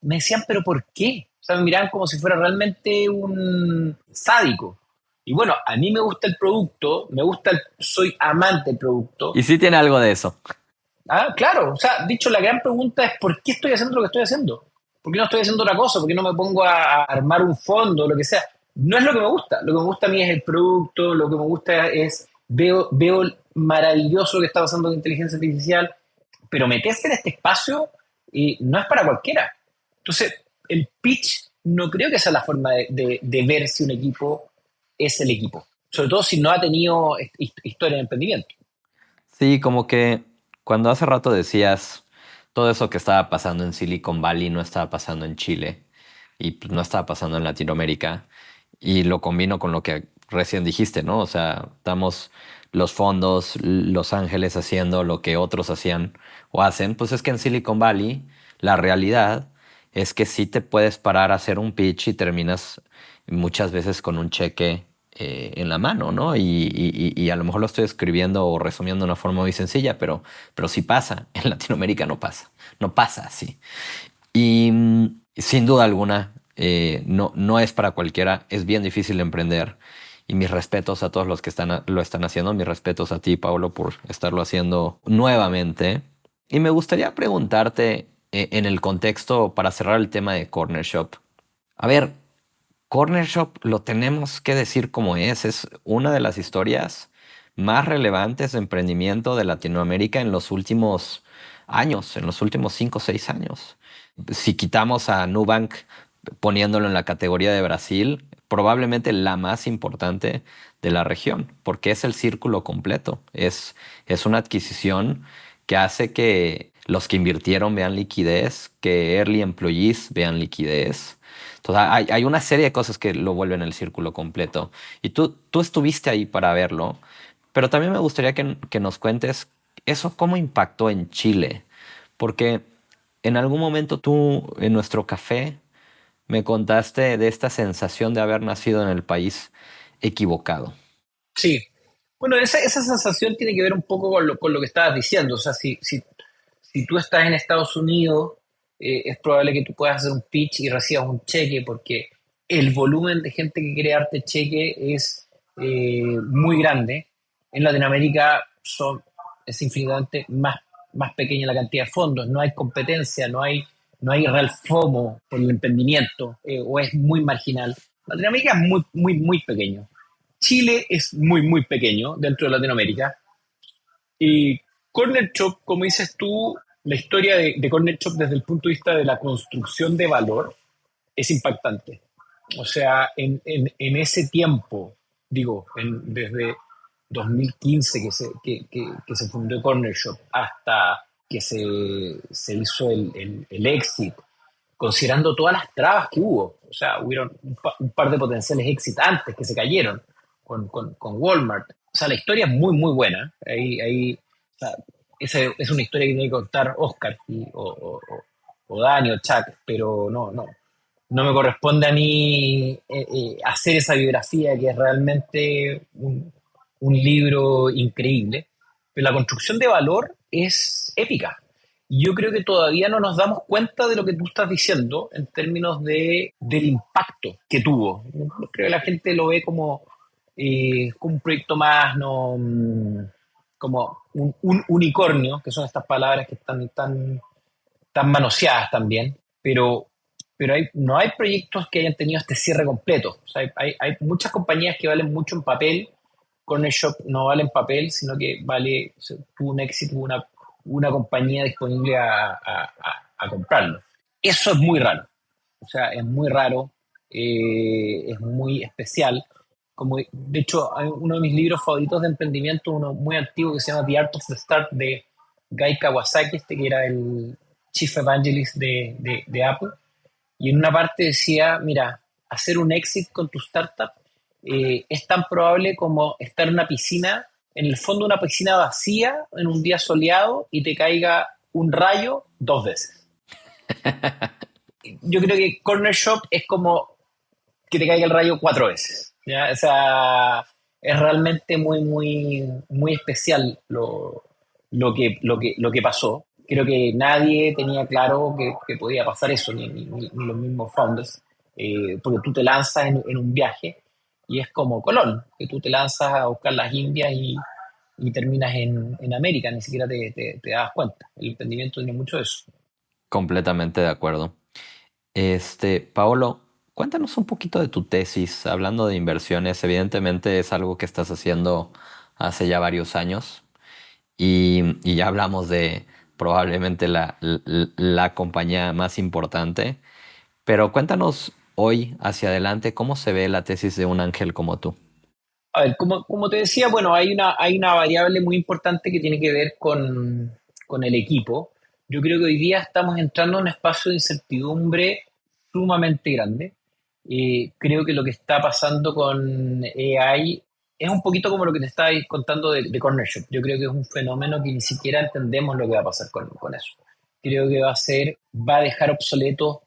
me decían, pero ¿por qué? O sea, me miraban como si fuera realmente un sádico. Y bueno, a mí me gusta el producto, soy amante del producto. Y sí tiene algo de eso. Ah, claro, o sea, dicho, la gran pregunta es ¿por qué estoy haciendo lo que estoy haciendo? ¿Por qué no estoy haciendo otra cosa? ¿Por qué no me pongo a armar un fondo, lo que sea? No es lo que me gusta. Lo que me gusta a mí es el producto, lo que me gusta es, veo maravilloso lo que está pasando con inteligencia artificial, pero meterse en este espacio no es para cualquiera. Entonces, el pitch no creo que sea la forma de ver si un equipo es el equipo. Sobre todo si no ha tenido historia de emprendimiento. Sí, como que cuando hace rato decías todo eso que estaba pasando en Silicon Valley no estaba pasando en Chile y pues, no estaba pasando en Latinoamérica y lo combino con lo que recién dijiste, ¿no? O sea, estamos los fondos, Los Ángeles haciendo lo que otros hacían o hacen, pues es que en Silicon Valley la realidad es que sí te puedes parar a hacer un pitch y terminas muchas veces con un cheque en la mano, ¿no? Y a lo mejor lo estoy escribiendo o resumiendo de una forma muy sencilla, pero sí pasa. En Latinoamérica no pasa. No pasa así. Y sin duda alguna, no es para cualquiera. Es bien difícil emprender. Y mis respetos a todos los que lo están haciendo. Mis respetos a ti, Pablo, por estarlo haciendo nuevamente. Y me gustaría preguntarte en el contexto, para cerrar el tema de Corner Shop. A ver, Corner Shop lo tenemos que decir como es una de las historias más relevantes de emprendimiento de Latinoamérica en los últimos años, en los últimos 5 o 6 años. Si quitamos a Nubank poniéndolo en la categoría de Brasil, probablemente la más importante de la región, porque es el círculo completo. Es una adquisición que hace que los que invirtieron vean liquidez, que early employees vean liquidez. Entonces, hay una serie de cosas que lo vuelven el círculo completo. Y tú estuviste ahí para verlo, pero también me gustaría que nos cuentes eso cómo impactó en Chile, porque en algún momento tú en nuestro café me contaste de esta sensación de haber nacido en el país equivocado. Sí. Bueno, esa sensación tiene que ver un poco con lo que estabas diciendo. O sea, si tú estás en Estados Unidos, es probable que tú puedas hacer un pitch y recibas un cheque porque el volumen de gente que quiere darte cheque es muy grande. En Latinoamérica es infinitamente más pequeña la cantidad de fondos, no hay competencia, no hay real FOMO por el emprendimiento, o es muy marginal. Latinoamérica es muy, muy, muy pequeño. Chile es muy, muy pequeño dentro de Latinoamérica. Y Corner Shop, como dices tú, la historia de Corner Shop desde el punto de vista de la construcción de valor es impactante. O sea, en ese tiempo, digo, desde 2015 que se fundó Corner Shop hasta que se hizo el exit, considerando todas las trabas que hubo. O sea, hubieron un par de potenciales exit antes que se cayeron con Walmart. O sea, la historia es muy, muy buena. O sea, esa es una historia que tiene que contar Oscar o Dani o Chuck, pero no me corresponde a mí hacer esa biografía que es realmente un libro increíble. Pero la construcción de valor es épica. Y yo creo que todavía no nos damos cuenta de lo que tú estás diciendo en términos del impacto que tuvo. Creo que la gente lo ve como un proyecto más, no, como un unicornio, que son estas palabras que están tan manoseadas también, pero no hay proyectos que hayan tenido este cierre completo. O sea, hay muchas compañías que valen mucho en papel. Corner Shop no vale en papel, sino que vale, o sea, tuvo un éxito, una compañía disponible a comprarlo. Eso es muy raro. O sea, es muy raro, es muy especial. Como, de hecho, hay uno de mis libros favoritos de emprendimiento, uno muy antiguo que se llama The Art of the Start de Guy Kawasaki, que era el Chief Evangelist de Apple. Y en una parte decía, mira, hacer un exit con tu startup es tan probable como estar en una piscina, en el fondo de una piscina vacía, en un día soleado, y te caiga un rayo 2 veces. Yo creo que Corner Shop es como que te caiga el rayo 4 veces. ¿Ya? O sea, es realmente muy, muy, muy especial lo que pasó. Creo que nadie tenía claro que podía pasar eso, ni los mismos founders, porque tú te lanzas en un viaje y es como Colón, que tú te lanzas a buscar las Indias y terminas en América, ni siquiera te das cuenta. El emprendimiento tiene mucho de eso. Completamente de acuerdo. Paolo, cuéntanos un poquito de tu tesis, hablando de inversiones. Evidentemente es algo que estás haciendo hace ya varios años y ya hablamos de probablemente la compañía más importante, pero cuéntanos hoy hacia adelante cómo se ve la tesis de un ángel como tú. A ver, como te decía, bueno, hay una variable muy importante que tiene que ver con el equipo. Yo creo que hoy día estamos entrando en un espacio de incertidumbre sumamente grande. Creo que lo que está pasando con AI es un poquito como lo que te estaba contando de Corner Shop. Yo creo que es un fenómeno que ni siquiera entendemos lo que va a pasar con eso. Creo que va a dejar obsoletos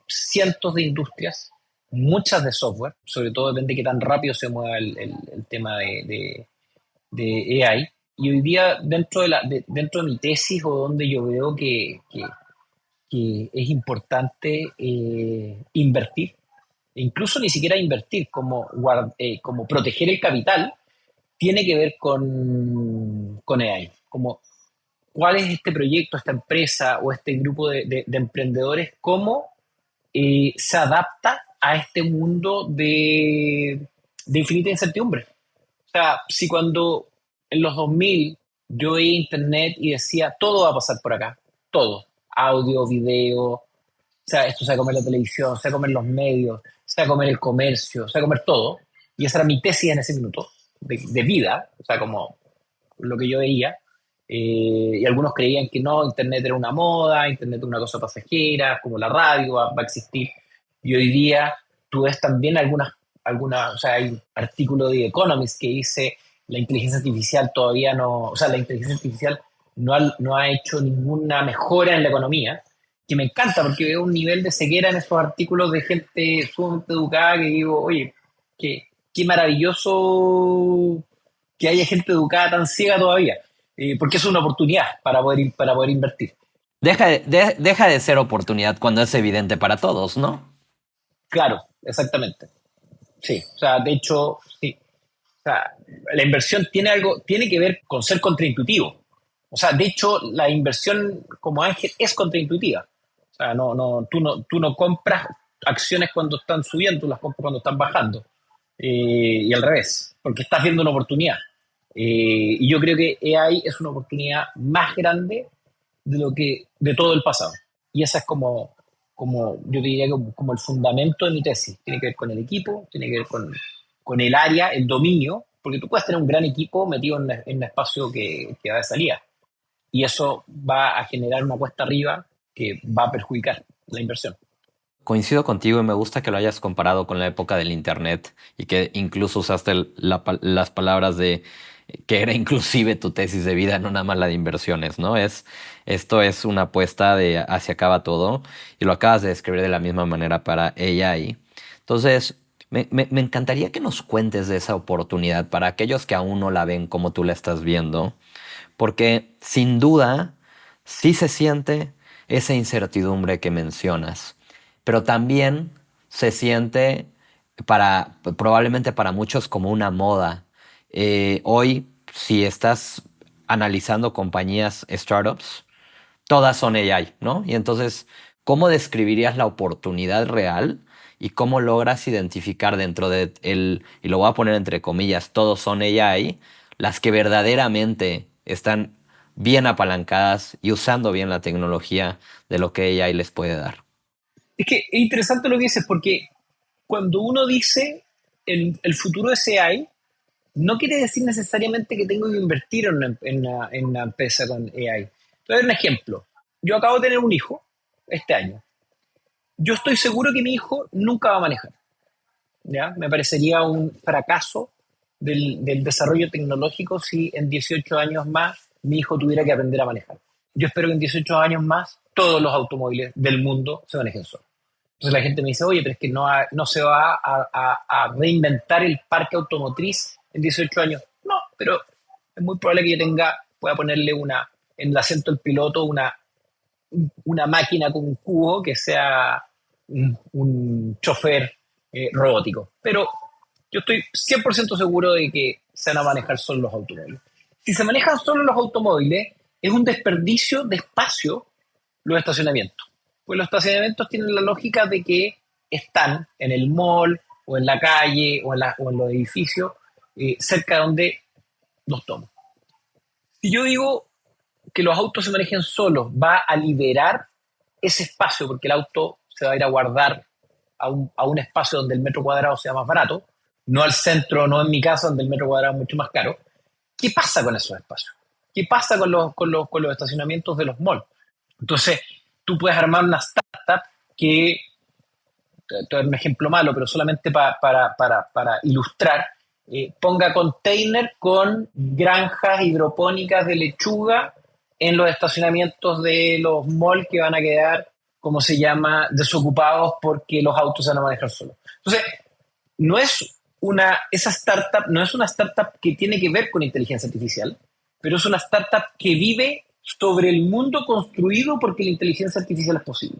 cientos de industrias, muchas de software, sobre todo depende de qué tan rápido se mueva el tema de AI. Y hoy día, dentro de mi tesis o donde yo veo que es importante invertir, e incluso ni siquiera invertir, como proteger el capital, tiene que ver con AI. Como cuál es este proyecto, esta empresa o este grupo de emprendedores, cómo se adapta a este mundo de infinita incertidumbre. O sea, si cuando en los 2000 yo veía internet y decía, todo va a pasar por acá, todo, audio, video, o sea, esto se va a comer la televisión, se va a comer los medios, se va a comer el comercio, se va a comer todo, y esa era mi tesis en ese minuto de vida, o sea, como lo que yo veía, y algunos creían que no, Internet era una moda, Internet era una cosa pasajera, como la radio va a existir. Y hoy día tú ves también o sea, hay un artículo de Economist que dice la inteligencia artificial todavía no, o sea, la inteligencia artificial no ha hecho ninguna mejora en la economía, que me encanta porque veo un nivel de ceguera en esos artículos de gente sumamente educada que digo, oye, qué maravilloso que haya gente educada tan ciega todavía, porque es una oportunidad para poder invertir. Deja de ser oportunidad cuando es evidente para todos, ¿no? Claro, exactamente. Sí, o sea, de hecho, sí. O sea, la inversión tiene que ver con ser contraintuitivo. O sea, de hecho, la inversión como ángel es contraintuitiva. O sea, tú no compras acciones cuando están subiendo, tú las compras cuando están bajando. Y al revés, porque estás viendo una oportunidad. Y yo creo que AI es una oportunidad más grande de todo el pasado. Y esa es yo te diría, como el fundamento de mi tesis. Tiene que ver con el equipo, tiene que ver con el área, el dominio, porque tú puedes tener un gran equipo metido en un espacio que va de salida. Y eso va a generar una cuesta arriba que va a perjudicar la inversión. Coincido contigo y me gusta que lo hayas comparado con la época del internet y que incluso usaste las palabras de que era inclusive tu tesis de vida, no nada más la de inversiones, ¿no? Esto es una apuesta de hacia acá va todo y lo acabas de describir de la misma manera para AI. Entonces, me encantaría que nos cuentes de esa oportunidad para aquellos que aún no la ven como tú la estás viendo, porque sin duda sí se siente esa incertidumbre que mencionas, pero también se siente probablemente para muchos como una moda. Hoy, si estás analizando compañías, startups, todas son AI, ¿no? Y entonces, ¿cómo describirías la oportunidad real y cómo logras identificar dentro de y lo voy a poner entre comillas, todos son AI, las que verdaderamente están bien apalancadas y usando bien la tecnología de lo que AI les puede dar? Es que es interesante lo que dices, porque cuando uno dice el futuro es AI, no quiere decir necesariamente que tengo que invertir en una empresa con AI. Te voy a dar un ejemplo. Yo acabo de tener un hijo este año. Yo estoy seguro que mi hijo nunca va a manejar. ¿Ya? Me parecería un fracaso del desarrollo tecnológico si en 18 años más mi hijo tuviera que aprender a manejar. Yo espero que en 18 años más todos los automóviles del mundo se manejen solos. Entonces la gente me dice, oye, pero es que no se va a reinventar el parque automotriz en 18 años. No, pero es muy probable que yo pueda ponerle en el asiento del piloto una máquina con un cubo que sea un chofer robótico. Pero yo estoy 100% seguro de que se van a manejar solo los automóviles. Si se manejan solo los automóviles, es un desperdicio de espacio los estacionamientos. Pues los estacionamientos tienen la lógica de que están en el mall o en la calle o en los edificios cerca de donde los tomo. Si yo digo que los autos se manejen solos, va a liberar ese espacio porque el auto se va a ir a guardar a un espacio donde el metro cuadrado sea más barato, no al centro, no en mi casa donde el metro cuadrado es mucho más caro. ¿Qué pasa con esos espacios? ¿Qué pasa con los estacionamientos de los malls? Entonces, tú puedes armar una startup que, te doy un ejemplo malo, pero solamente para ilustrar, ponga container con granjas hidropónicas de lechuga en los estacionamientos de los malls que van a quedar, como se llama, desocupados porque los autos se van a manejar solos. Entonces, esa startup no es una startup que tiene que ver con inteligencia artificial, pero es una startup que vive sobre el mundo construido porque la inteligencia artificial es posible.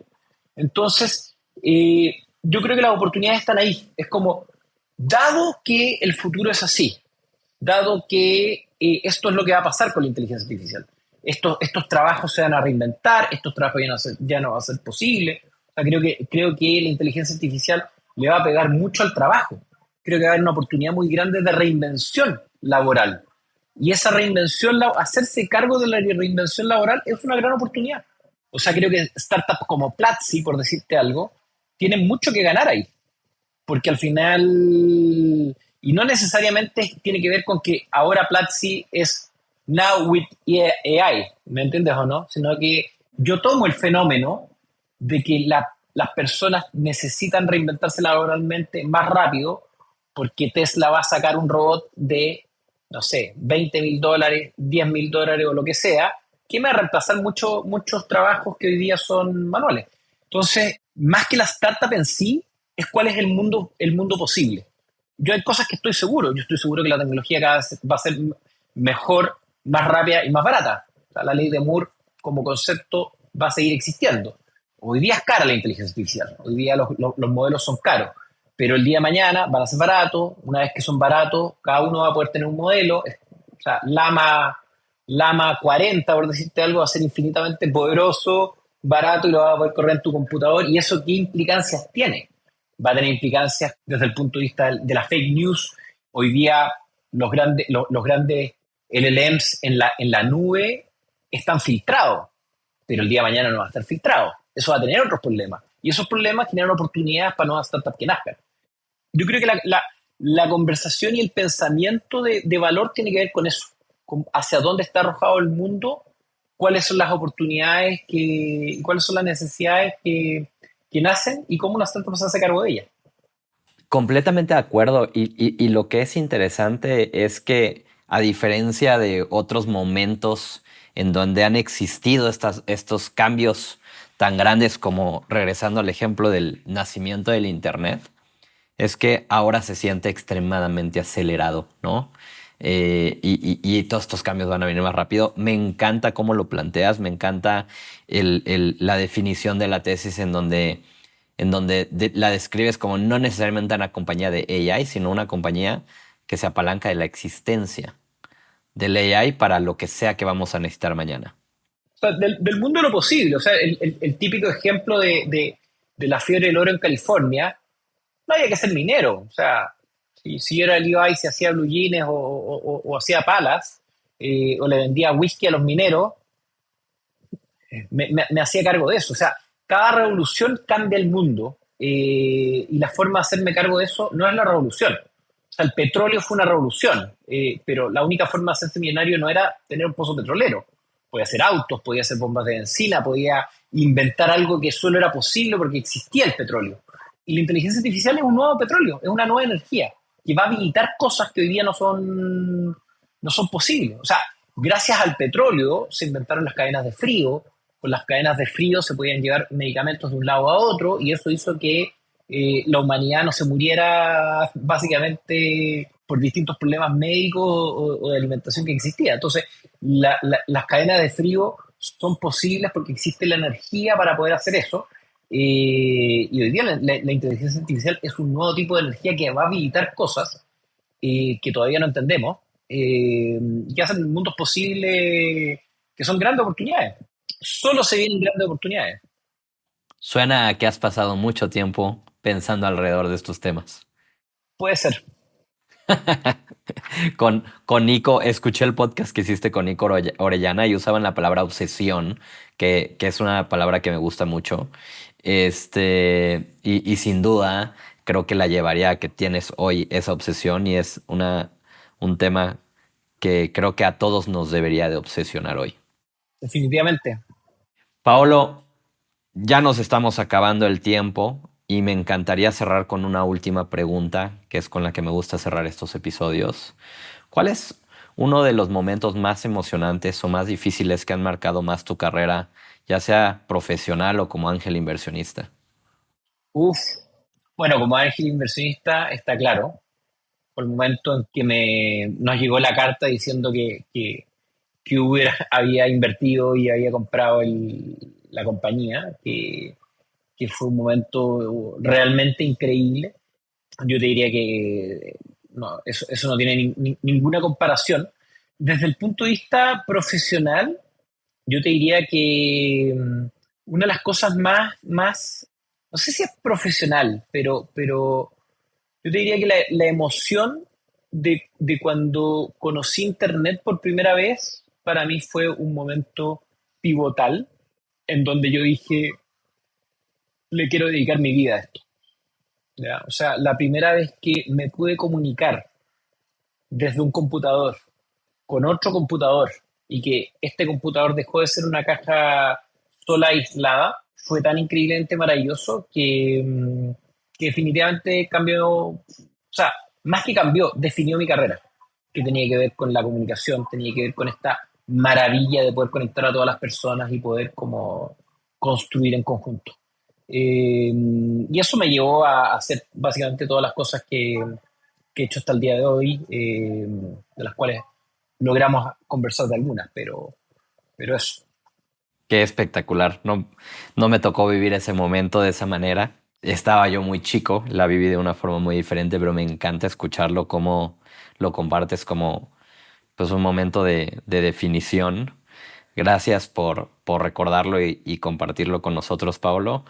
Entonces, yo creo que las oportunidades están ahí. Es como, dado que el futuro es así, dado que esto es lo que va a pasar con la inteligencia artificial, estos trabajos se van a reinventar, estos trabajos ya no va a ser posible. O sea, creo que la inteligencia artificial le va a pegar mucho al trabajo. Creo que va a haber una oportunidad muy grande de reinvención laboral. Y esa reinvención, hacerse cargo de la reinvención laboral es una gran oportunidad. O sea, creo que startups como Platzi, por decirte algo, tienen mucho que ganar ahí. Porque al final, y no necesariamente tiene que ver con que ahora Platzi es now with AI, ¿me entiendes o no? Sino que yo tomo el fenómeno de que las personas necesitan reinventarse laboralmente más rápido porque Tesla va a sacar un robot de, no sé, $20,000, $10,000 o lo que sea, que me va a reemplazar muchos trabajos que hoy día son manuales. Entonces, más que la startup en sí, es cuál es el mundo posible. Yo hay cosas que yo estoy seguro que la tecnología cada vez va a ser mejor, más rápida y más barata. O sea, la ley de Moore como concepto va a seguir existiendo. Hoy día es cara la inteligencia artificial, hoy día los modelos son caros, pero el día de mañana van a ser baratos, una vez que son baratos, cada uno va a poder tener un modelo, o sea, Lama 40, por decirte algo, va a ser infinitamente poderoso, barato y lo vas a poder correr en tu computador. ¿Y eso qué implicancias tiene? Va a tener implicancias desde el punto de vista de la fake news. Hoy día los grandes LLMs en la nube están filtrados, pero el día de mañana no va a estar filtrado. Eso va a tener otros problemas. Y esos problemas generan oportunidades para nuevas startups que nazcan. Yo creo que la conversación y el pensamiento de valor tiene que ver con eso, con hacia dónde está arrojado el mundo, cuáles son las oportunidades cuáles son las necesidades que nacen y cómo una startup se hace cargo de ellas. Completamente de acuerdo. Y lo que es interesante es que, a diferencia de otros momentos en donde han existido estos cambios tan grandes como regresando al ejemplo del nacimiento del Internet, es que ahora se siente extremadamente acelerado, ¿no? Y todos estos cambios van a venir más rápido. Me encanta cómo lo planteas, me encanta la definición de la tesis en donde la describes como no necesariamente una compañía de AI, sino una compañía que se apalanca de la existencia del AI para lo que sea que vamos a necesitar mañana. O sea, del mundo de lo posible. O sea, el típico ejemplo de la fiebre del oro en California, no había que ser minero. O sea, si yo era el Levi, si hacía blue jeans o hacía palas, o le vendía whisky a los mineros, me hacía cargo de eso. O sea, cada revolución cambia el mundo, y la forma de hacerme cargo de eso no es la revolución. O sea, el petróleo fue una revolución, pero la única forma de hacerse millonario no era tener un pozo petrolero. Podía hacer autos, podía hacer bombas de benzina, podía inventar algo que solo era posible porque existía el petróleo. Y la inteligencia artificial es un nuevo petróleo, es una nueva energía que va a habilitar cosas que hoy día no son posibles. O sea, gracias al petróleo se inventaron las cadenas de frío. Con las cadenas de frío se podían llevar medicamentos de un lado a otro y eso hizo que la humanidad no se muriera básicamente por distintos problemas médicos o de alimentación que existía. Entonces, las cadenas de frío son posibles porque existe la energía para poder hacer eso. Y hoy día la inteligencia artificial es un nuevo tipo de energía que va a habilitar cosas que todavía no entendemos, y que hacen mundos posibles que son grandes oportunidades. Solo se vienen grandes oportunidades. Suena a que has pasado mucho tiempo pensando alrededor de estos temas. Puede ser. Con Nico, escuché el podcast que hiciste con Nico Orellana y usaban la palabra obsesión, que es una palabra que me gusta mucho. Y sin duda creo que la llevaría a que tienes hoy esa obsesión y es un tema que creo que a todos nos debería de obsesionar hoy. Definitivamente. Paolo, ya nos estamos acabando el tiempo y me encantaría cerrar con una última pregunta, que es con la que me gusta cerrar estos episodios. ¿Cuál es uno de los momentos más emocionantes o más difíciles que han marcado más tu carrera, ya sea profesional o como ángel inversionista? Uf. Bueno, como ángel inversionista está claro, por el momento en que nos llegó la carta diciendo que había invertido y había comprado la compañía, que fue un momento realmente increíble. Yo te diría que no, eso no tiene ninguna comparación. Desde el punto de vista profesional, yo te diría que una de las cosas más, no sé si es profesional, pero yo te diría que la emoción de cuando conocí Internet por primera vez, para mí fue un momento pivotal en donde yo dije, le quiero dedicar mi vida a esto. ¿Ya? O sea, la primera vez que me pude comunicar desde un computador con otro computador y que este computador dejó de ser una caja sola aislada, fue tan increíblemente maravilloso que definitivamente cambió, o sea, más que cambió, definió mi carrera, que tenía que ver con la comunicación, tenía que ver con esta maravilla de poder conectar a todas las personas y poder como construir en conjunto. Y eso me llevó a hacer básicamente todas las cosas que he hecho hasta el día de hoy, de las cuales logramos conversar de algunas, pero eso. Qué espectacular. No, no me tocó vivir ese momento de esa manera. Estaba yo muy chico, la viví de una forma muy diferente, pero me encanta escucharlo, cómo lo compartes como pues un momento de definición. Gracias por recordarlo y compartirlo con nosotros, Pablo.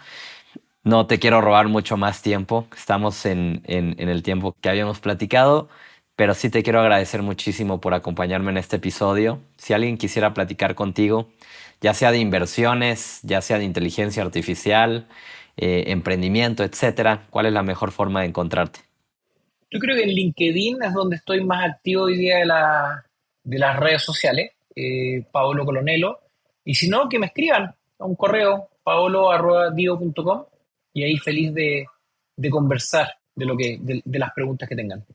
No te quiero robar mucho más tiempo. Estamos en el tiempo que habíamos platicado, pero sí te quiero agradecer muchísimo por acompañarme en este episodio. Si alguien quisiera platicar contigo, ya sea de inversiones, ya sea de inteligencia artificial, emprendimiento, etcétera, ¿cuál es la mejor forma de encontrarte? Yo creo que en LinkedIn es donde estoy más activo hoy día de las redes sociales, Paolo Colonelo. Y si no, que me escriban a un correo, paolo@dio.com, y ahí feliz de conversar de las preguntas que tengan.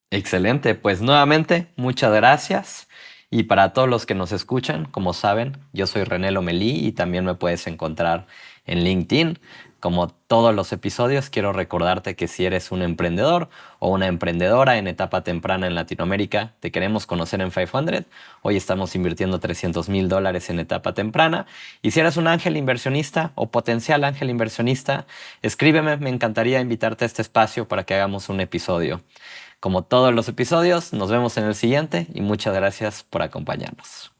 Excelente, pues nuevamente muchas gracias. Y para todos los que nos escuchan, como saben, yo soy René Lomelí y también me puedes encontrar en LinkedIn. Como todos los episodios, quiero recordarte que si eres un emprendedor o una emprendedora en etapa temprana en Latinoamérica, te queremos conocer en 500. Hoy estamos invirtiendo $300,000 en etapa temprana. Y si eres un ángel inversionista o potencial ángel inversionista, escríbeme, me encantaría invitarte a este espacio para que hagamos un episodio. Como todos los episodios, nos vemos en el siguiente y muchas gracias por acompañarnos.